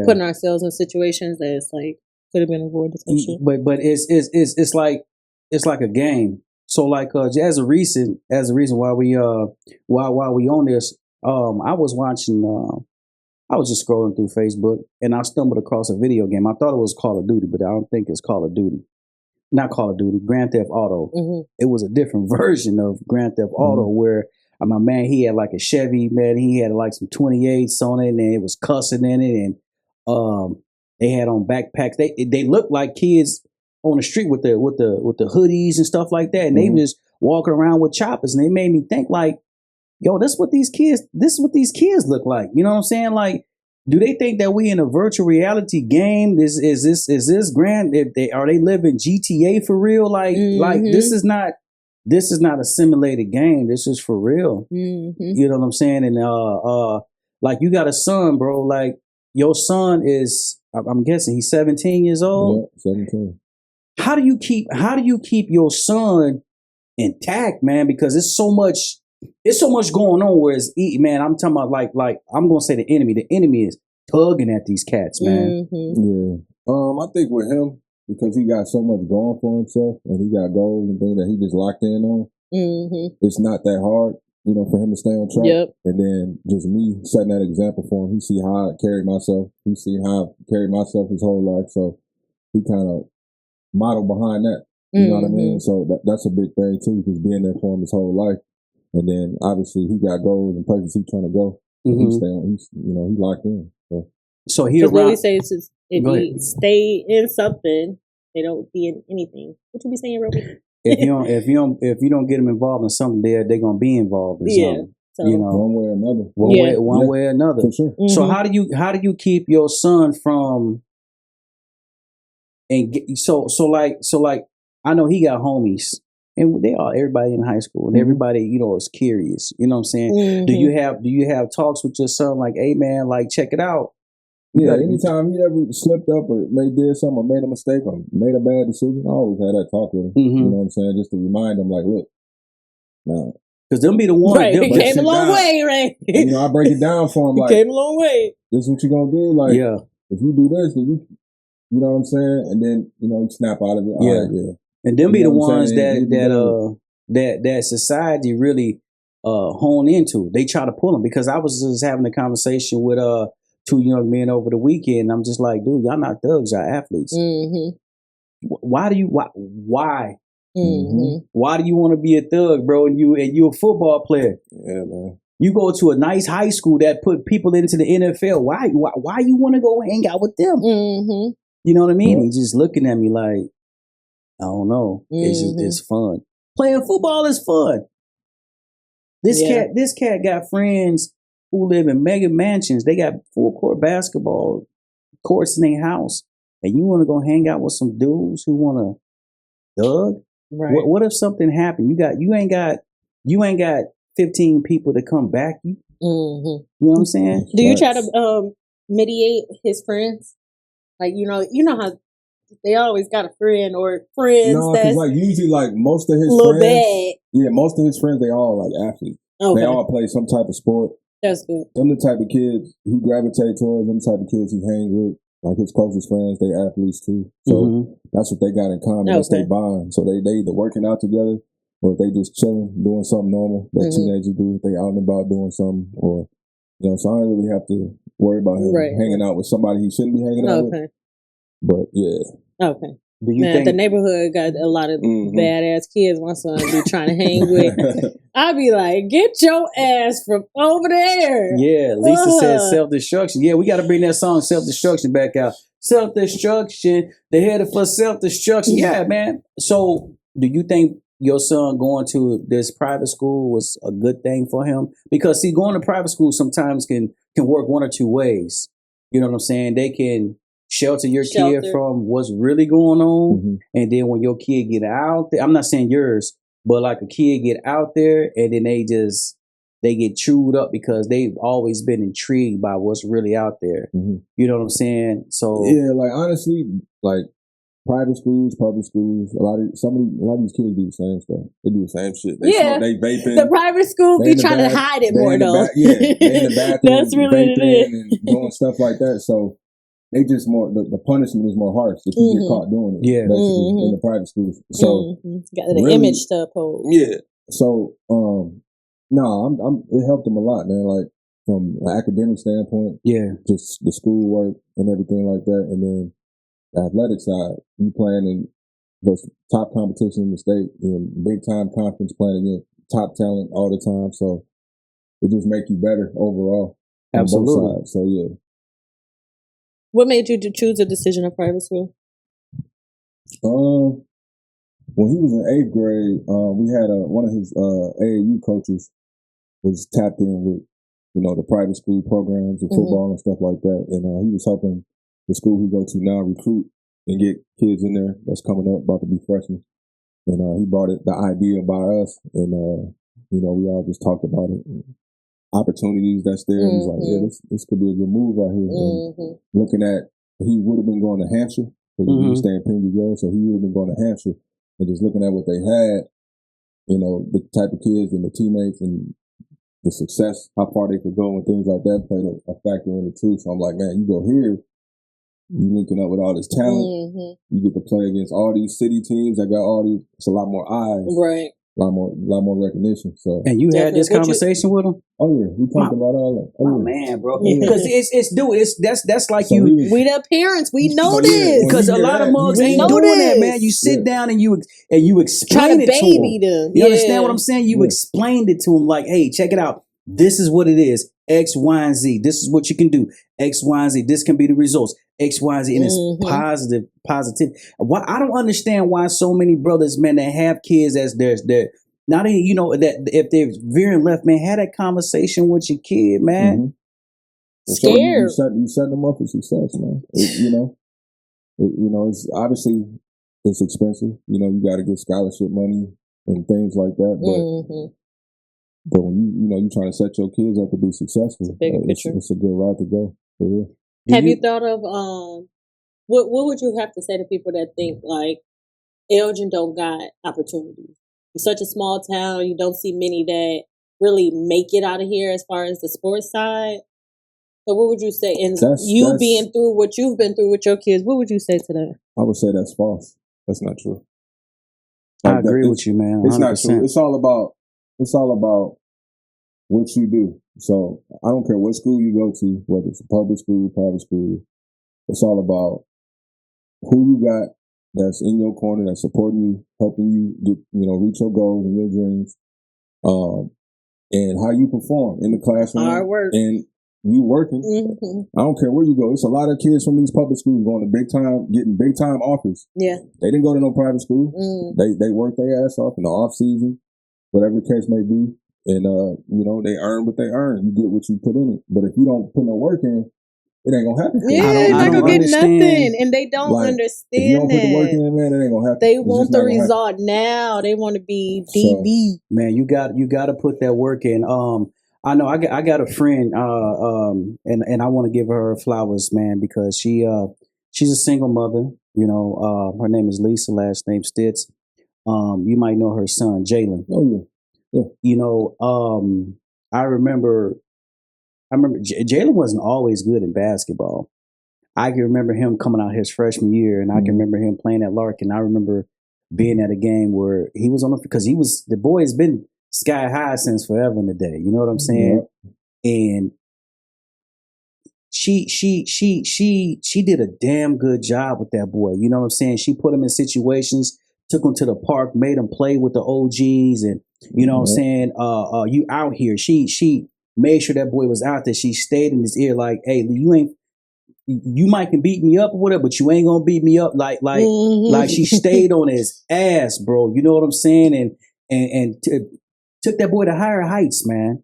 Putting ourselves in situations that it's like could have been avoided. But it's like a game. So like as a reason why we on this, I was just scrolling through Facebook and I stumbled across a video game. I thought it was Call of Duty, but I don't think it's Call of Duty. Not Call of Duty, Grand Theft Auto. It was a different version of Grand Theft Auto where my man, he had like a Chevy, man, he had like some 28s on it and it was cussing in it, and they had on backpacks. They looked like kids on the street with the hoodies and stuff like that, and they was walking around with choppers, and they made me think like, yo, this is what these kids look like. You know what I'm saying? Like, do they think that we in a virtual reality game? Is this grand? Are they living GTA for real? Like this is not a simulated game. This is for real. You know what I'm saying? And like you got a son, bro. Like your son is, I'm guessing he's 17 years old. Yeah, 17. How do you keep your son intact, man? Because it's so much going on. Whereas, man, I'm talking about like I'm gonna say the enemy. The enemy is tugging at these cats, man. Yeah. I think with him, because he got so much going for himself and he got goals and things that he just locked in on. It's not that hard, you know, for him to stay on track. And then just me setting that example for him. He see how I carried myself. He seen how I carried myself his whole life. So he kind of model behind that. You know what I mean? So that's a big thing too, just being there for him his whole life. And then obviously he got goals and places he's trying to go. He's he locked in. So. So he Because what we around. say is if Go you stay in something, they don't be in anything. What you be saying, Roby? If you don't get them involved in something, they're gonna be involved in Yeah. something. So, You know, One way or another. one way or another. For sure. mhm. So how do you keep your son from and get, so like I know he got homies and everybody in high school and everybody is curious. You know what I'm saying? Mhm. Do you have talks with your son like, hey man, like check it out? Yeah, anytime he ever slipped up or did something or made a mistake or made a bad decision, I always had that talk with him. Mhm. You know what I'm saying? Just to remind him, like, look, nah. Because them be the ones. Right, he came a long way, right? And, I break it down for him, He like, came a long way. this is what you gonna do. Like, yeah. if you do this, then you know what I'm saying? And then, you snap out of it. Yeah. All right, yeah. And them be You the know what I'm ones saying? that society really hone into. They try to pull them because I was just having a conversation with two young men over the weekend. I'm just like, dude, y'all not thugs, y'all athletes. Mm-hmm. Why do you Mm-hmm. why do you want to be a thug, bro? And you a football player. Yeah, man. You go to a nice high school that put people into the NFL. Why you want to go hang out with them? Mm-hmm. You know what I mean? Yeah. He's just looking at me like, I don't know. Mm-hmm. It's fun. Playing football is fun. This cat got friends who live in mega mansions. They got full court basketball courts in their house. And you want to go hang out with some dudes who want to thug? Right. What if something happened? You ain't got 15 people to come back. You Mm-hmm. know what I'm saying? Do you try to mediate his friends? Like you know how they always got a friend or friends No, that's because like usually like most of his a little friends, bad. yeah, most of his friends they all like athletes. Okay, They all play some type of sport. that's good. Them the type of kids he gravitate towards. Them the type of kids he hang with. Like his closest friends, they athletes too. So that's what they got in common. That's Okay. they bond. So they either working out together or if they just chilling, doing something normal that teenagers do. They out and about doing something or so I don't really have to worry about him hanging out with somebody he shouldn't be hanging out with. Okay, But yeah. okay. Do you Man, think the neighborhood got a lot of badass kids my son be trying to hang with. I be like, get your ass from over there. Yeah, Lisa said self-destruction. Yeah, we got to bring that song self-destruction back out. Self-destruction, they're headed for self-destruction. Yeah, man. So do you think your son going to this private school was a good thing for him? Because see, going to private school sometimes can work one or two ways. You know what I'm saying? They can shelter your kid from what's really going on. And then when your kid get out there, I'm not saying yours, but like a kid get out there and then they get chewed up because they've always been intrigued by what's really out there. You know what I'm saying? So yeah, like honestly, like private schools, public schools, a lot of these kids do the same stuff. They do the same shit. They smoke, they vaping. The private school be trying to hide it more though. They in the bathroom. That's really what it is. And doing stuff like that. So they just more the punishment is more harsh if you get caught doing it. Yeah, basically in the private schools. So got the image to uphold. Yeah. So it helped them a lot, man. Like from an academic standpoint, just the schoolwork and everything like that, and then the athletic side, you playing in the top competition in the state, big time conference, playing against top talent all the time. So it just make you better overall. Absolutely. On both sides. So yeah. What made you choose a decision of private school? When he was in 8th grade, we had one of his AAU coaches was tapped in with, the private school programs and football and stuff like that. And he was helping the school he go to now recruit and get kids in there that's coming up, about to be freshmen. And he brought the idea by us. And, we all just talked about it. And opportunities that's there. And he's like, yeah, this could be a good move right here. And looking at, he would have been going to Hampshire because he was staying in Pemberley Road. So he would have been going to Hampshire. And just looking at what they had, the type of kids and the teammates and the success, how far they could go and things like that played a factor in it too. So I'm like, man, you go here, you linking up with all this talent, you get to play against all these city teams that got it's a lot more eyes. Right. A lot more recognition. So, and you had this conversation with him? Oh yeah, we talked about all that. Oh man, bro, because that's like so we the parents, we know this because a lot of mugs ain't doing that, man. You sit down and you explain it to them. You understand what I'm saying? You explained it to them like, hey, check it out. This is what it is. X, Y, and Z. This is what you can do. X, Y, and Z. This can be the results. X, Y, and Z. And it's positive. Why I don't understand why so many brothers, man, that have kids as their not even, that if they're veering left, man, have that conversation with your kid, man. Scared. So you set them up for success, man. It's obviously it's expensive. You got to get scholarship money and things like that. But when you're trying to set your kids up to be successful, it's a good route to go. For real. Have you thought of what would you have to say to people that think like Elgin don't got opportunities? It's such a small town. You don't see many that really make it out of here as far as the sports side. So what would you say? And you being through what you've been through with your kids, what would you say to them? I would say that's false. That's not true. I agree with you, man. 100%. It's not true. It's all about what you do. So I don't care what school you go to, whether it's a public school, private school. It's all about who you got that's in your corner, that's supporting you, helping you get, reach your goals and your dreams, and how you perform in the classroom. Hard work. And you working. I don't care where you go. It's a lot of kids from these public schools going to getting big time offers. Yeah. They didn't go to no private school. They worked their ass off in the off season, whatever the case may be. And, they earn what they earn. You get what you put in it. But if you don't put no work in, it ain't gonna happen. Yeah, they're not gonna get nothing. And they don't understand if you don't put the work in, man, it ain't gonna happen. They want the result now. They want to be DB. Man, you got to put that work in. I know I got a friend, and I want to give her flowers, man, because she's a single mother. Her name is Lisa, last name Stitz. You might know her son, Jalen. Oh yeah. I remember Jalen wasn't always good in basketball. I can remember him coming out his freshman year, and I can remember him playing at Larkin. I remember being at a game where he was because the boy has been sky high since forever in the day. You know what I'm saying? Yeah. And she did a damn good job with that boy. You know what I'm saying? She put him in situations, took him to the park, made him play with the OGs, and you know what I'm saying? You out here. She made sure that boy was out there. She stayed in his ear like, hey, you might can beat me up or whatever, but you ain't gonna beat me up like she stayed on his ass, bro. You know what I'm saying? And took that boy to higher heights, man.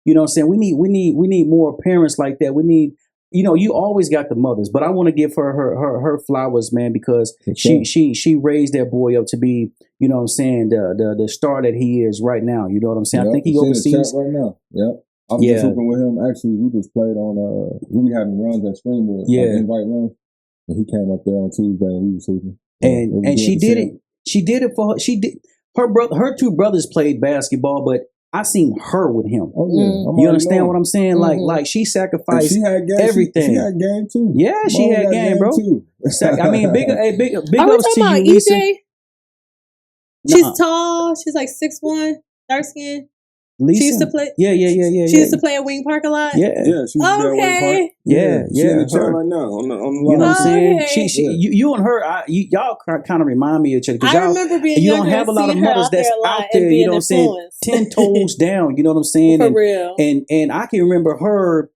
You know what I'm saying? We need more parents like that. We need, you always got the mothers, but I want to give her flowers, man, because she raised that boy up to be, you know what I'm saying, the star that he is right now. You know what I'm saying? Yep. I think he oversees right now. Yep. I was just hooping with him. Actually, we just played on. We be having runs at Springwood. Yeah, invite runs. And he came up there on Tuesday and we was hooping. And she did it. She did it for her. She did. Her brother, her two brothers played basketball, but I seen her with him. Oh yeah, you understand what I'm saying? Like she sacrificed everything. She had game too. Yeah, she had game, bro. Too. I mean, big Are we ups to talking you, about Lisa. EJ? She's tall. She's like 6'1", dark skin. Lisa? She used to play. Yeah. She used to play at Wing Park a lot. Yeah. She used to play at Wing Park. Yeah. She in the gym right now on the line. You know what I'm saying? Okay. You and her, y'all kind of remind me of each other. I remember being you younger. don't have a lot of mothers that's out there. You know what I'm saying? 10 toes down. You know what I'm saying? For real. And I can remember her,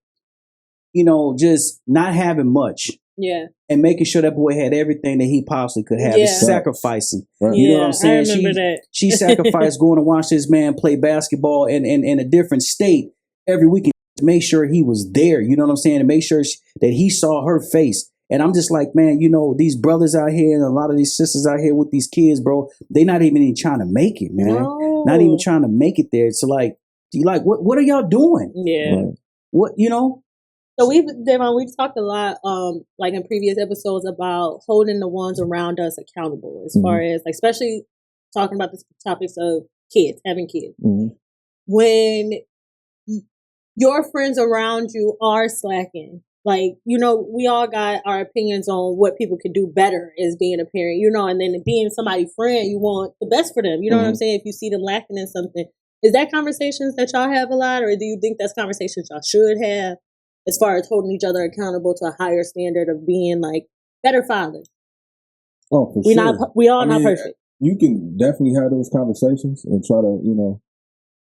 just not having much. Yeah. And making sure that boy had everything that he possibly could have. Just sacrificing. Right. You know what I'm saying? I remember that. She sacrificed going to watch this man play basketball in a different state every weekend to make sure he was there. You know what I'm saying? To make sure that he saw her face. And I'm just like, man, these brothers out here and a lot of these sisters out here with these kids, bro, they not even trying to make it, man. No. Not even trying to make it there. So what are y'all doing? Yeah. Right. What, So we've talked a lot, like in previous episodes, about holding the ones around us accountable, as far as especially talking about the topics of kids, having kids. Mm-hmm. When your friends around you are slacking, we all got our opinions on what people could do better as being a parent, and then being somebody's friend, you want the best for them. You know what I'm saying? If you see them lacking in something, is that conversations that y'all have a lot, or do you think that's conversations y'all should have? As far as holding each other accountable to a higher standard of being better fathers. Oh, for sure. We all not perfect. You can definitely have those conversations and try to,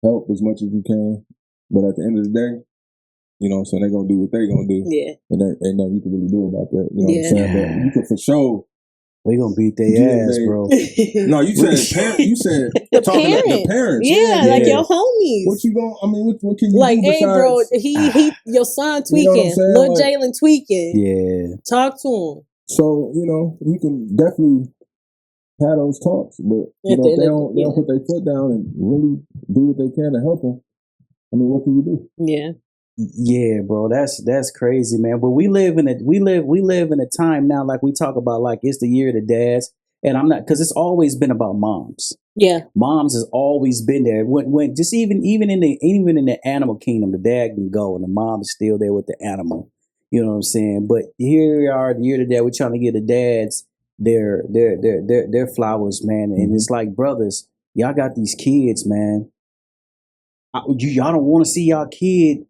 help as much as you can. But at the end of the day, You know what I'm saying? They're gonna do what they're gonna do. Yeah. And there ain't nothing you can really do about that. You know what I'm saying? Yeah. But you can for sure. We gonna beat their Yeah, ass, they- bro. No, you said you said The talking to the parent. parents. Yeah, like your homies. What you going? I mean, what can you Like, do hey, besides? bro, he, your son You know what I'm tweaking, saying? little Like- Jalen tweaking. Yeah. Talk to him. So you can definitely have those talks, but At if the they end of don't, the- they don't put their foot down and really do what they can to help them. I mean, what can you do? Yeah. Yeah, bro, that's crazy, man. But we live in a time now, like we talk about, like it's the year of the dads, and I'm not, because it's always been about moms. Yeah. Moms has always been there. When just even in the animal kingdom, the dad can go and the mom is still there with the animal. You know what I'm saying? But here we are, the year of the dad. We're trying to give the dads their flowers, man. And it's like, brothers, y'all got these kids, man. Y'all don't want to see y'all kid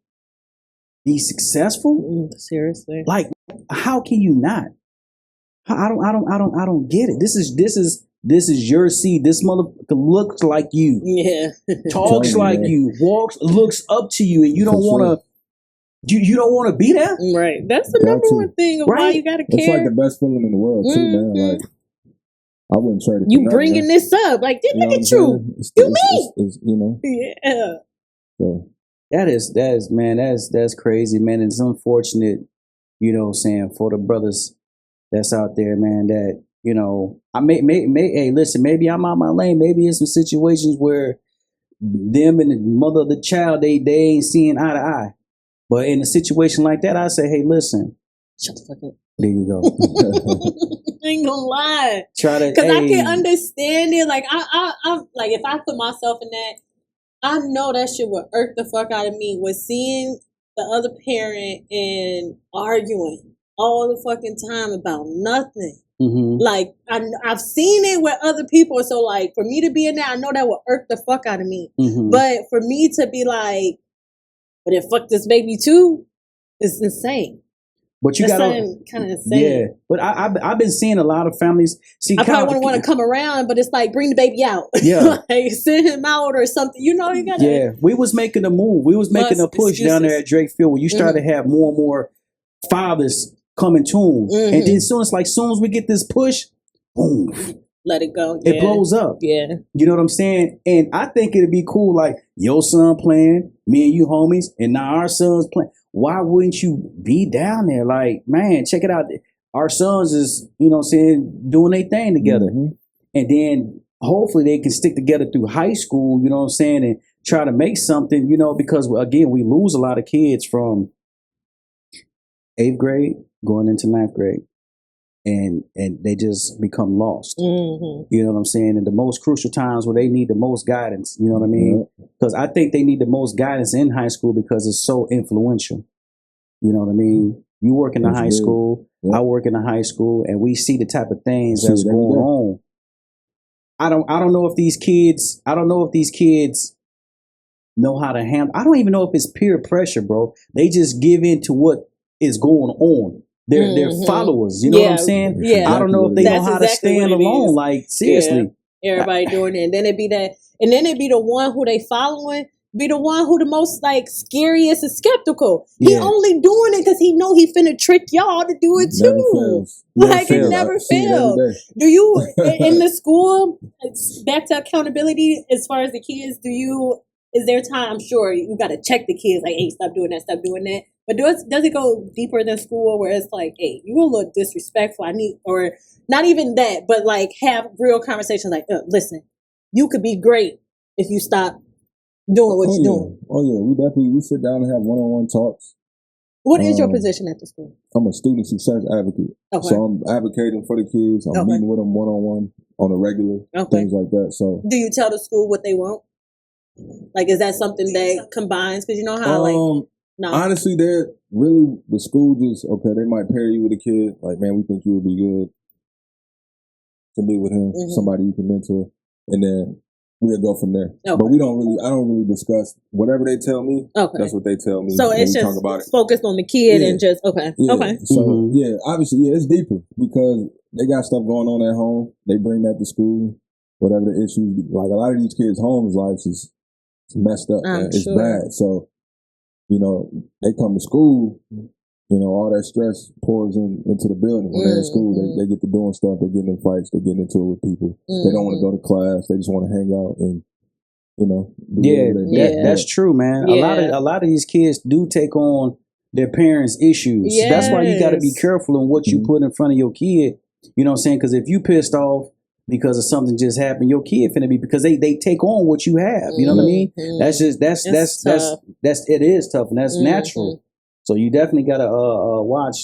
be successful? Seriously. Like, how can you not? I don't get it. This is your seed. This motherfucker looks like you, Yeah. talks Tell me, like man. you, looks up to you, and you don't For sure. want to. You don't want to be there. Right. That's the Got number to. one thing of why Right. you gotta It's care. like the best feeling in the world too, man. Mhm. Like I wouldn't trade it. You for nothing, bringing man. this up. Like, You know look what at I'm you. saying? You You know. Yeah. So. That is man. That's crazy, man. And it's unfortunate, you know what I'm saying, for the brothers that's out there, man. That I may hey, listen, maybe I'm out my lane. Maybe it's some situations where them and the mother of the child they ain't seeing eye to eye. But in a situation like that, I say, hey, listen, Shut the fuck up. there you go. I ain't gonna lie. Try to, Because I hey, can understand it. Like, I'm like, if I put myself in that, I know that shit would irk the fuck out of me with seeing the other parent and arguing all the fucking time about nothing. mhm. Like, I've seen it with other people. So, like, for me to be in there, I know that would irk the fuck out of me. Mhm. But for me to be like, but then fuck this baby too, is insane. But you That's got something kind of insane. yeah. But I've been seeing a lot of families. See, I probably Kyle- wouldn't want to come around, but it's like, bring the baby out. Yeah. Like, send him out or something. You know, you gotta. Yeah, we was making a move. We was making a Must push down there at Drake Field where you started to have more and more fathers coming to him. And then soon as we get this push, boom, Let it go. it Yeah. blows up. Yeah. You know what I'm saying? And I think it'd be cool, like your son playing, me and you homies, and now our son's playing. Why wouldn't you be down there? Like, man, check it out. Our sons is, you know what I'm saying, doing their thing together. Mhm. And then hopefully they can stick together through high school, you know what I'm saying, and try to make something, because again, we lose a lot of kids from 8th grade going into 9th grade. And they just become lost. Mm-hmm. You know what I'm saying? And the most crucial times where they need the most guidance, you know what I mean? Because I think they need the most guidance in high school because it's so influential. You know what I mean? You work in the That's high big. school, Yeah. I work in the high school, and we see the type of things See that's it every going day. on. I don't know if these kids know how to handle. I don't even know if it's peer pressure, bro. They just give in to what is going on. They're followers. You know what I'm saying? Yeah. I don't know if they know That's how exactly to stand what it alone. is. Like, seriously. Everybody doing it. And then it be that, and then it be the one who they following, be the one who the most like scariest and skeptical. He Yeah. only doing it because he know he finna trick y'all to do it Never too. fails. Like, it fails. never I see it every fails. day. Do you in the school? It's back to accountability as far as the kids. Is there time? I'm sure you got to check the kids. Like, hey, stop doing that. Stop doing that. But does it go deeper than school, where it's like, hey, you a little disrespectful? Or not even that, but like have real conversations. Like, listen, you could be great if you stop doing what you're doing. Oh yeah, we sit down and have one-on-one talks. What is your position at the school? I'm a student success advocate. Okay. So I'm advocating for the kids. I'm Okay. meeting with them one-on-one on a regular, Okay. things like that. So Do you tell the school what they want? Like, is that something that combines? Because you know how like no. honestly, they're really the school just they might pair you with a kid. Like, man, we think you would be good to be with him, somebody you can mentor, and then we'll go from there. Okay. But I don't really discuss whatever they tell me. Okay. That's what they tell me. So when it's we just talk about it. focused on the kid Yeah. and just okay. Yeah. Okay. So yeah, obviously, it's deeper because they got stuff going on at home. They bring that to school. Whatever the issues, like a lot of these kids' homes lives is messed up. I'm Man. It's sure. bad. So you know, they come to school, you know, all that stress pours into the building. When they're in school, they get to doing stuff, they get in fights, they get into it with people. They don't want to go to class, they just want to hang out and, you know. That's true, man. A lot of these kids do take on their parents' issues. Yes. That's why you got to be careful in what you put in front of your kid. You know what I'm saying? Because if you pissed off because of something just happened, your kid finna be, because they take on what you have. You know what I mean? That's just that's it is tough, and that's natural. So you definitely gotta watch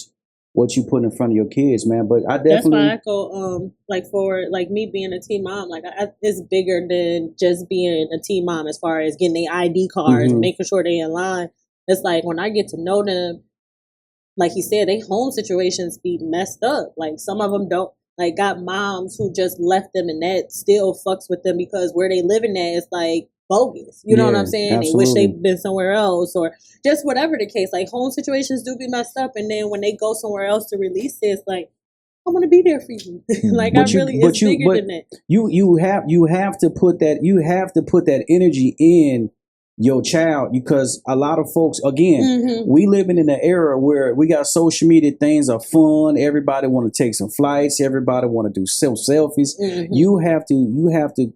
what you put in front of your kids, man. But I definitely, that's why I go like for like me being a teen mom, like it's bigger than just being a teen mom as far as getting their ID cards and making sure they in line. It's like when I get to know them, like he said, they home situations be messed up. Like some of them don't. Like got moms who just left them and that still fucks with them because where they living at is like bogus. You know what I'm saying? Absolutely. They wish they'd been somewhere else or just whatever the case. Like home situations do be messed up, and then when they go somewhere else to release it, it's like, I want to be there for you. Like it's bigger than that. You have to put that energy in your child, because a lot of folks, again, we living in an era where we got social media, things are fun, everybody want to take some flights, everybody want to do selfies. You have to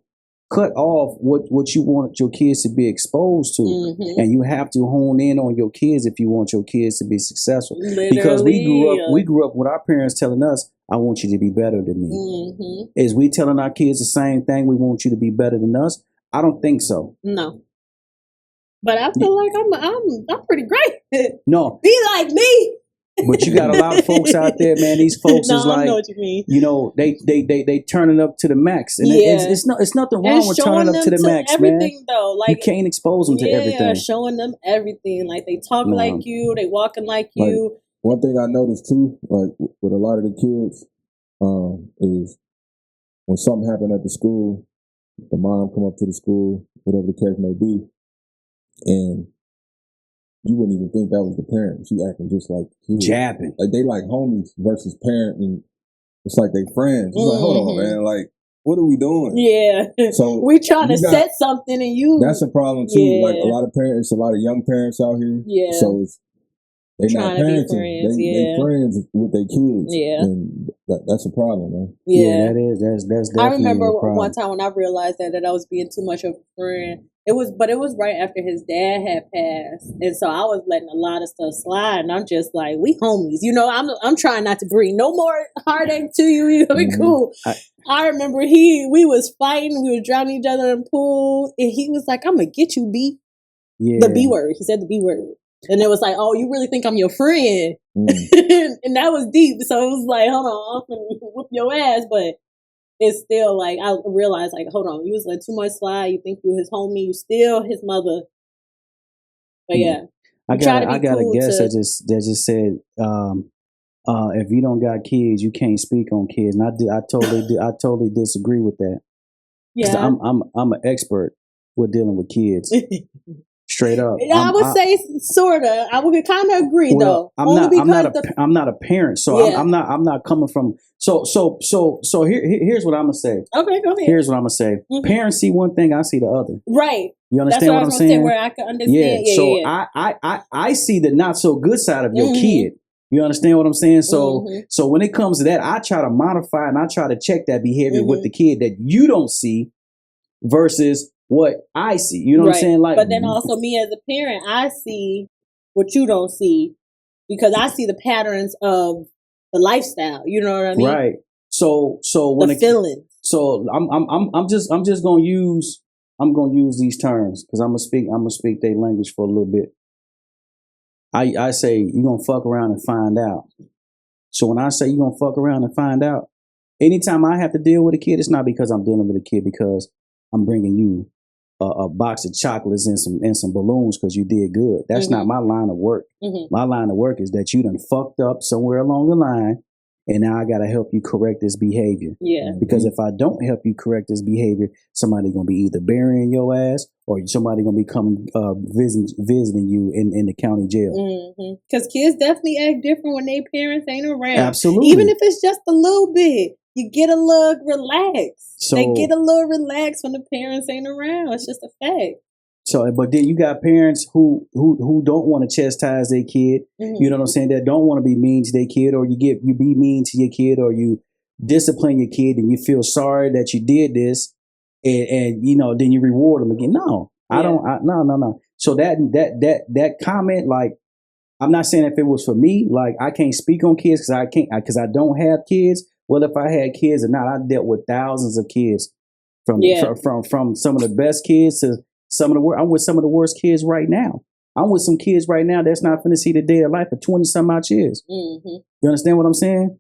cut off what you want your kids to be exposed to, and you have to hone in on your kids if you want your kids to be successful. Literally, because we grew up with our parents telling us, I want you to be better than me. Is we telling our kids the same thing, we want you to be better than us? I don't think so. No. But I feel like I'm pretty great. No. Be like me. But you got a lot of folks out there, man. These folks is like, I know what you mean. You know, they turn it up to the max, and it's nothing wrong with turning up to the max, everything, man. Though, like you can't expose them to everything. Showing them everything, like they talk like you, they walking like you. One thing I noticed too, like with a lot of the kids, is when something happened at the school, the mom come up to the school, whatever the case may be, and you wouldn't even think that was the parent. She acting just like jabbing. Like they like homies versus parent, and it's like they friends. It's like, hold on, man. Like, what are we doing? Yeah. So we trying to set something in you. That's a problem too. Yeah. Like a lot of parents, a lot of young parents out here. Yeah. So they're not parenting. They friends with their kids. Yeah. And that's a problem, man. Yeah, that is. That's definitely. I remember one time when I realized that I was being too much of a friend. It was right after his dad had passed, and so I was letting a lot of stuff slide. And I'm just like, we homies, you know. I'm trying not to bring no more heartache to you. You know, be cool. I remember we was fighting. We was drowning each other in the pool, and he was like, "I'm gonna get you, B." Yeah. The B word. He said the B word, and it was like, "Oh, you really think I'm your friend?" And that was deep. So it was like, hold on, I'm gonna whoop your ass, but. It's still like I realized, like, hold on, you was letting too much slide. You think you his homie, you still his mother. But yeah, I got a guess that just said, if you don't got kids, you can't speak on kids, and I totally disagree with that. Yeah, I'm an expert with dealing with kids. Straight up, I would say sorta. I would kind of agree though. I'm not a parent, so yeah. I'm not coming from. So here's what I'm gonna say. Okay, go ahead. Here's what I'm gonna say. Parents see one thing, I see the other. Right. You understand what I'm saying? Where I can understand. Yeah. So I see the not so good side of your kid. You understand what I'm saying? So so when it comes to that, I try to modify and I try to check that behavior with the kid that you don't see versus what I see. You know what I'm saying? Like, but then also me as a parent, I see what you don't see because I see the patterns of the lifestyle. You know what I mean? Right. So when the feelings. So I'm just gonna use these terms because I'm gonna speak their language for a little bit. I say you're gonna fuck around and find out. So when I say you're gonna fuck around and find out, anytime I have to deal with a kid, it's not because I'm dealing with a kid, because I'm bringing you a box of chocolates and some balloons because you did good. That's not my line of work. My line of work is that you done fucked up somewhere along the line, and now I got to help you correct this behavior. Yeah. Because if I don't help you correct this behavior, somebody gonna be either burying your ass or somebody gonna be coming visiting you in the county jail. Because kids definitely act different when their parents ain't around. Absolutely. Even if it's just a little bit. You get a little relaxed. They get a little relaxed when the parents ain't around. It's just a fact. So, but then you got parents who don't want to chastise their kid. You know what I'm saying? That don't want to be mean to their kid, or you be mean to your kid, or you discipline your kid, and you feel sorry that you did this, and you know, then you reward them again. No, no. So that comment, like, I'm not saying if it was for me, like, I can't speak on kids because I don't have kids. Well, if I had kids or not, I dealt with thousands of kids from some of the best kids to some of the worst. I'm with some of the worst kids right now. I'm with some kids right now that's not finna see the day of life for 20 some odd years. You understand what I'm saying?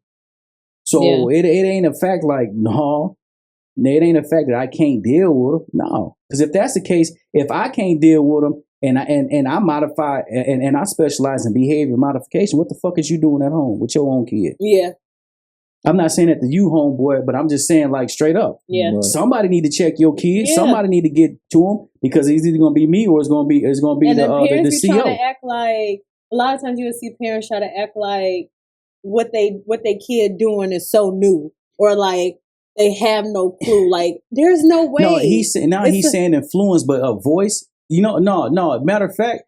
So it ain't a fact like, no, it ain't a fact that I can't deal with them. No, because if that's the case, if I can't deal with them and I modify and I specialize in behavior modification, what the fuck is you doing at home with your own kid? Yeah. I'm not saying that to you, homeboy, but I'm just saying, like, straight up. Yeah. Right. Somebody need to check your kids. Yeah. Somebody need to get to them because it's either gonna be me or it's gonna be and the parents be CEO. trying to act like, a lot of times you will see parents try to act like what they kid doing is so new, or like they have no clue. Like, there's no way. No, he's saying influence, but a voice. You know, no. Matter of fact.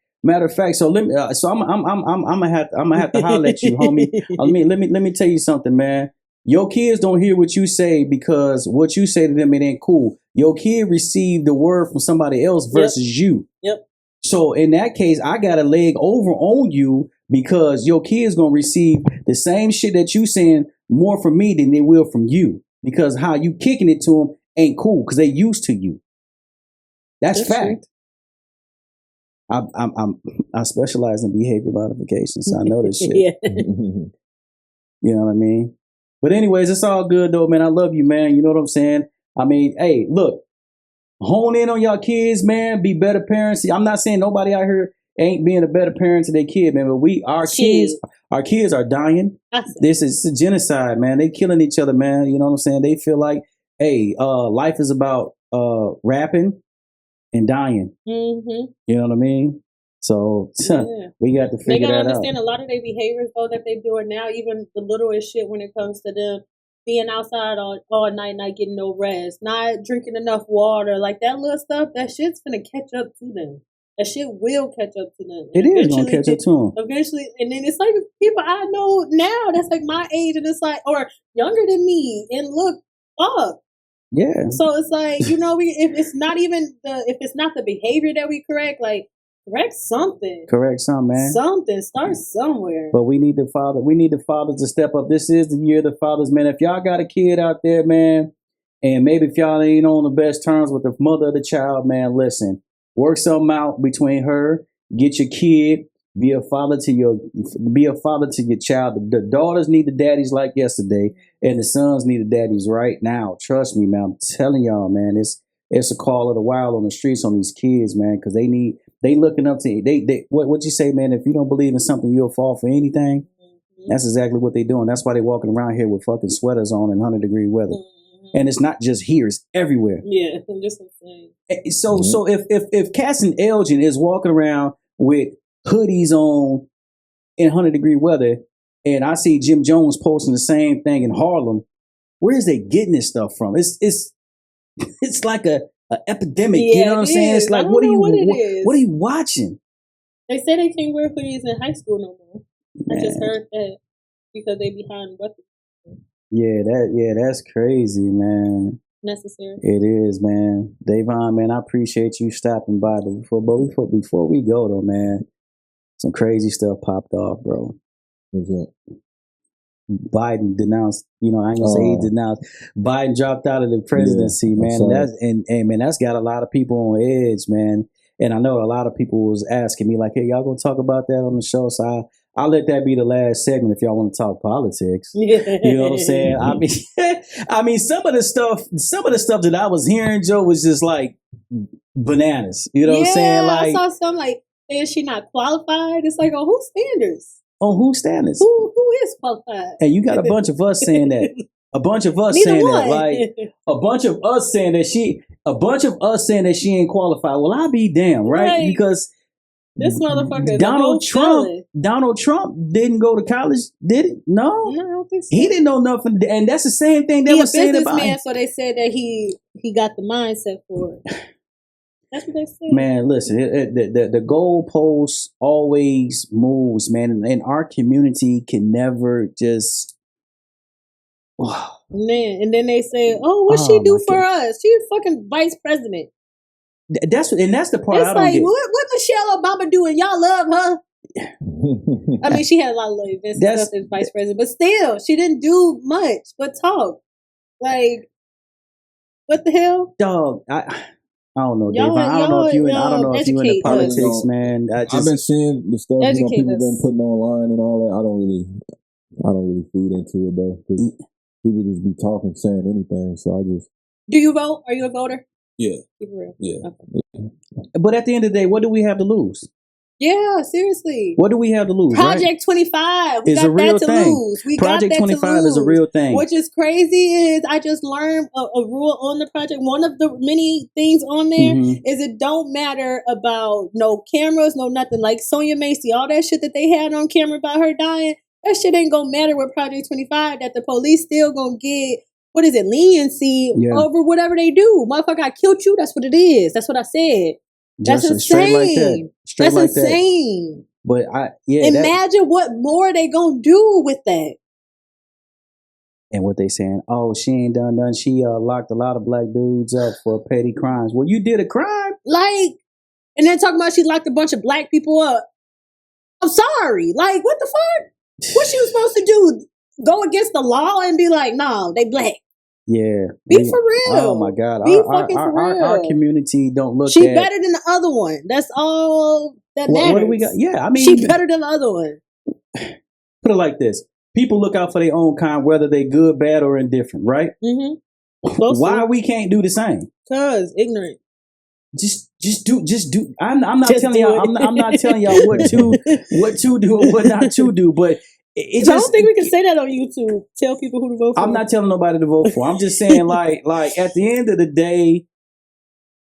So let me. So I'm gonna have to holler at you, homie. Let me tell you something, man. Your kids don't hear what you say because what you say to them, it ain't cool. Your kid received the word from somebody else versus you. Yep. So in that case, I got a leg over on you because your kid's gonna receive the same shit that you saying more from me than they will from you, because how you kicking it to them ain't cool because they used to you. That's fact. True. I specialize in behavior modification, so I know this shit. Yeah. You know what I mean? But anyways, it's all good though, man. I love you, man. You know what I'm saying? I mean, hey, look, hone in on y'all kids, man. Be better parents. I'm not saying nobody out here ain't being a better parent to their kid, man. But our kids are dying. This is genocide, man. They killing each other, man. You know what I'm saying? They feel like, hey, life is about rapping and dying. You know what I mean? So we got to figure that out. They gotta understand a lot of their behaviors though that they doing now, even the littlest shit when it comes to them being outside all night, not getting no rest, not drinking enough water, like that little stuff. That shit's gonna catch up to them. That shit will catch up to them. It is gonna catch up to them eventually. And then it's like people I know now that's like my age, and it's like, or younger than me, and look up. Yeah. So it's like, you know, if it's not the behavior that we correct, like, correct something, man. Something. Start somewhere. But we need the fathers to step up. This is the year of the fathers, man. If y'all got a kid out there, man, and maybe if y'all ain't on the best terms with the mother of the child, man, listen, work something out between her. Get your kid. Be a father to your child. The daughters need the daddies like yesterday, and the sons need the daddies right now. Trust me, man. I'm telling y'all, man. It's a call of the wild on the streets on these kids, man, because they looking up to what you say, man. If you don't believe in something, you'll fall for anything. That's exactly what they're doing. That's why they're walking around here with fucking sweaters on in 100-degree weather. And it's not just here; it's everywhere. Yeah, I'm just saying. So if Casson Elgin is walking around with hoodies on in 100-degree weather, and I see Jim Jones posting the same thing in Harlem, where is they getting this stuff from? It's like a epidemic. Yeah, you know what I'm saying? It's like, what are you watching? They say they can't wear hoodies in high school no more. Man. I just heard that because they behind weapons. That's crazy, man. Necessary. It is, man. Davon, man, I appreciate you stopping by. Before we go though, man, some crazy stuff popped off, bro. What's that? Biden denounced, I ain't gonna say he denounced. Biden dropped out of the presidency, man. And that's got a lot of people on edge, man. And I know a lot of people was asking me like, hey, y'all gonna talk about that on the show? So I'll let that be the last segment if y'all want to talk politics. You know what I'm saying? I mean, some of the stuff that I was hearing, Joe, was just like bananas. You know what I'm saying? Like, I saw some like, is she not qualified? It's like, on whose standards? On whose standards? Who is qualified? And you got a bunch of us saying that. A bunch of us saying that. Like, a bunch of us saying that she ain't qualified. Well, I'll be damned, right? Because this motherfucker, Donald Trump didn't go to college, did he? No, I don't think so. He didn't know nothing, and that's the same thing they were saying about him. So they said that he got the mindset for it. That's what they say. Man, listen, the goalpost always moves, man, and our community can never just. Man, and then they say, "Oh, what she do for us? She's fucking vice president." That's the part it's I don't like, get. What Michelle Obama doing? Y'all love her. I mean, she had a lot of little events and stuff as vice president, but still, she didn't do much but talk. Like, what the hell, dog? I don't know, Dave. I don't know if you in the politics, man. I've been seeing the stuff people been putting online and all that. I don't really feed into it though, because people just be talking, saying anything. So I just. Do you vote? Are you a voter? Yeah. Yeah. Okay. But at the end of the day, what do we have to lose? Yeah, seriously. What do we have to lose? Project 25 is a real thing. Lose. Project 25 is a real thing. Which is crazy is I just learned a rule on the project. One of the many things on there is it don't matter about no cameras, no nothing. Like Sonia Macy, all that shit that they had on camera about her dying, that shit ain't gonna matter with Project 25. That the police still gonna get, what is it, leniency over whatever they do. Motherfucker, I killed you. That's what it is. That's what I said. That's insane. Straight like that. That's insane. But imagine what more they gonna do with that. And what they saying? Oh, she ain't done nothing. She locked a lot of black dudes up for petty crimes. Well, you did a crime, like, and then talking about she locked a bunch of black people up. I'm sorry. Like, what the fuck? What she was supposed to do? Go against the law and be like, no, they black. Yeah. Be for real. Oh my God. Be fucking for real. Our community don't look she better than the other one. That's all that matters. What do we got? Yeah, I mean, she better than the other one. Put it like this. People look out for their own kind, whether they good, bad, or indifferent, right? Why we can't do the same? Cause ignorant. Just do. I'm not telling y'all. I'm not telling y'all what to do or what not to do. But I don't think we can say that on YouTube. Tell people who to vote for. I'm not telling nobody to vote for. I'm just saying, like at the end of the day,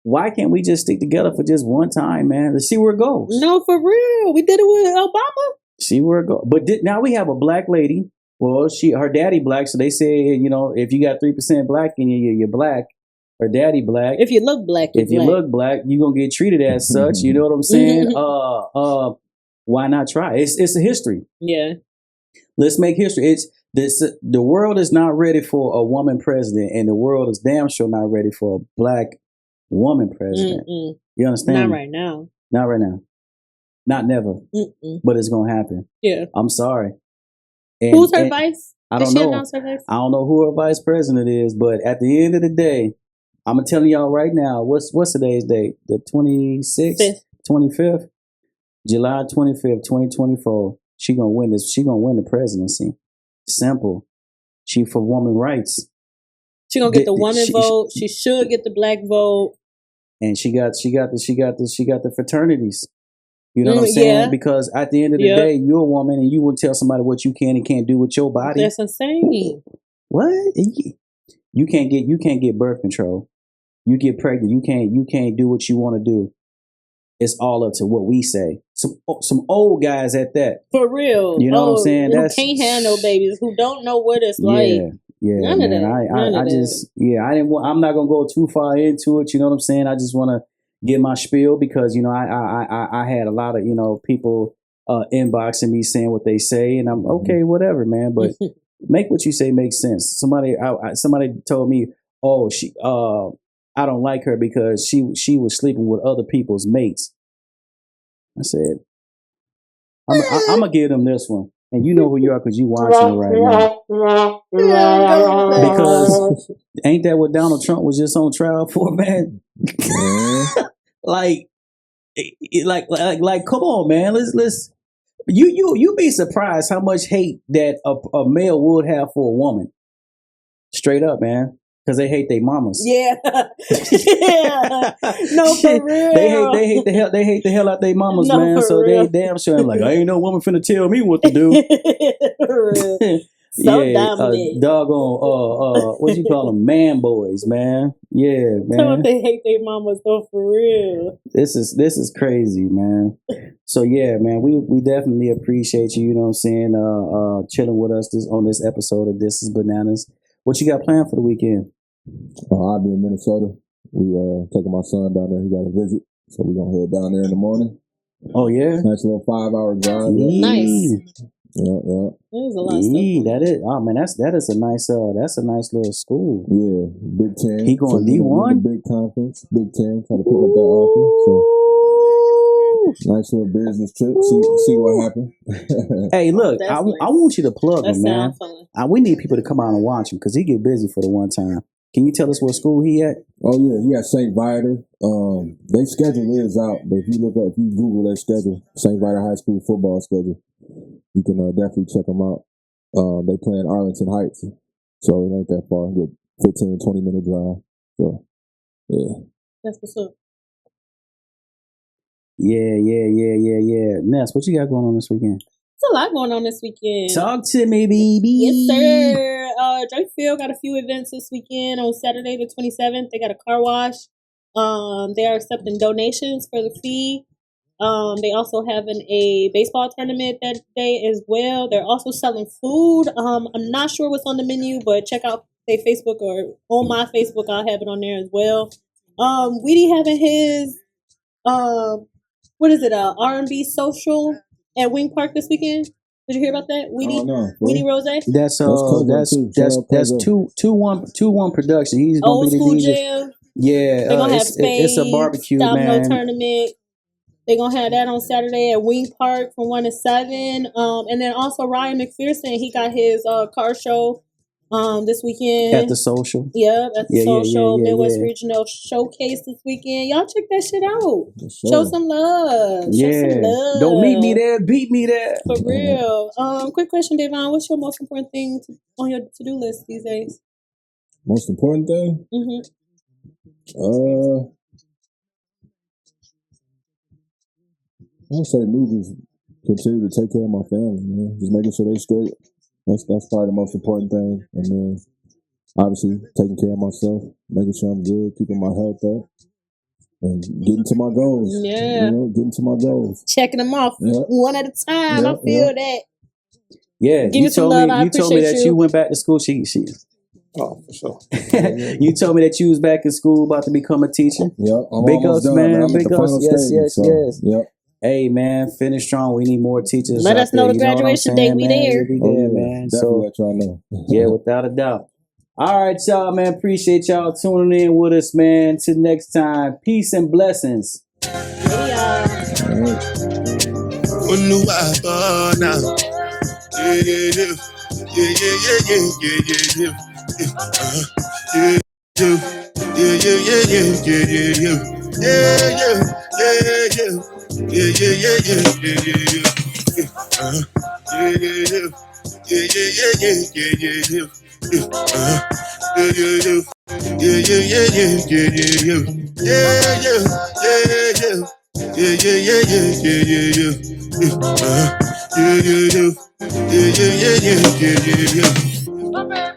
why can't we just stick together for just one time, man? Let's see where it goes. No, for real. We did it with Obama. See where it goes. But now we have a black lady. Well, her daddy black, so they say, if you got 3% black in you, you're black. Her daddy black. If you look black, you look black, you're gonna get treated as such. You know what I'm saying? Why not try? It's a history. Yeah. Let's make history. The world is not ready for a woman president, and the world is damn sure not ready for a black woman president. You understand? Not right now. Not right now. Not never. But it's gonna happen. Yeah. I'm sorry. Who's her vice? I don't know. I don't know who her vice president is, but at the end of the day, I'm telling y'all right now. What's today's date? The 26th, 25th, July 25th, 2024. She gonna win this. She gonna win the presidency. Simple. She for woman rights. She gonna get the woman vote. She should get the black vote. And she got the fraternities. You know what I'm saying? Yeah. Because at the end of the day, you're a woman, and you will tell somebody what you can and can't do with your body. That's insane. What? You can't get birth control. You get pregnant. You can't do what you want to do. It's all up to what we say. Some old guys at that. For real. You know what I'm saying? Who can't have no babies, who don't know what it's like. Yeah, None man. of that. I'm not gonna go too far into it. You know what I'm saying? I just want to get my spiel because I had a lot of people inboxing me saying what they say, and I'm okay, whatever, man. But make what you say make sense. Somebody told me, oh, I don't like her because she was sleeping with other people's mates. I said, I'm gonna give them this one, and you know who you are because you watching it right now. Because ain't that what Donald Trump was just on trial for, man? like, come on, man. Let's. You be surprised how much hate that a male would have for a woman. Straight up, man. Because they hate their mamas. Yeah. Yeah. No, for real. They hate the hell out their mamas, man. For so real. They damn sure like, I ain't no woman finna tell me what to do. For real. So dominant. Doggone, what you call them? Man boys, man. Yeah, man. Tell them they hate their mamas though, for real. This is crazy, man. So yeah, man, we definitely appreciate you, you know what I'm saying, chilling with us on this episode of This Is Bananas. What you got planned for the weekend? I'll be in Minnesota. We taking my son down there. He got a visit, so we're gonna head down there in the morning. Oh yeah, Nice little 5-hour drive. Nice. Yeah. There's a lot of stuff. That is. Oh man, that's a nice little school. Yeah, Big Ten. He going D1? Big conference, Big Ten. Try to pick up that offer. So nice little business trip. See what happens. Hey, look, That's I nice. want you to plug That him, man. sounds fun. We need people to come out and watch him because he get busy for the one time. Can you tell us what school he at? Oh yeah, he at St. Viator. Their schedule is out, but if you Google their schedule, St. Viator High School football schedule, you can definitely check them out. They play in Arlington Heights, so it ain't that far. Good 15-20 minute drive. So yeah. That's what's up. Yeah. Ness, what you got going on this weekend? There's a lot going on this weekend. Talk to me, baby. Yes, sir. Drake Field got a few events this weekend. On Saturday the 27th, they got a car wash. They are accepting donations for the fee. They also having a baseball tournament that day as well. They're also selling food. I'm not sure what's on the menu, but check out their Facebook or on my Facebook. I'll have it on there as well. Weedy having his R&B social at Wing Park this weekend. Did you hear about that? Weedy Rose? That's 2-1 production. He's gonna Old be the School DJ. Jam. Yeah, They're gonna have spades, it's a barbecue, domino man. tournament. They're gonna have that on Saturday at Wing Park from 1 to 7. And then also Ryan McPherson, he got his car show this weekend At the social. Yeah, at the social yeah. Midwest Regional Showcase this weekend. Y'all check that shit out. Show some love. Show some love. Don't meet me there, beat me there. For real. Quick question, Devon. What's your most important thing on your to-do list these days? Most important thing? I'll say me just continue to take care of my family, man. Just making sure they straight. That's probably the most important thing. And then obviously taking care of myself, making sure I'm good, keeping my health up, and getting to my goals. Yeah. Getting to my goals. Checking them off one at a time. I feel that. Yeah. Give me some love. I you told me that you went back to school. Oh, for sure. You told me that you was back in school about to become a teacher. Yeah. Big ups, man. Big ups. Yes. Yep. Hey man, finish strong. We need more teachers. Let us know the graduation date. We there. We'll be there, man. Definitely let y'all know. Yeah, without a doubt. All right, y'all, man. Appreciate y'all tuning in with us, man. Till next time. Peace and blessings. My baby,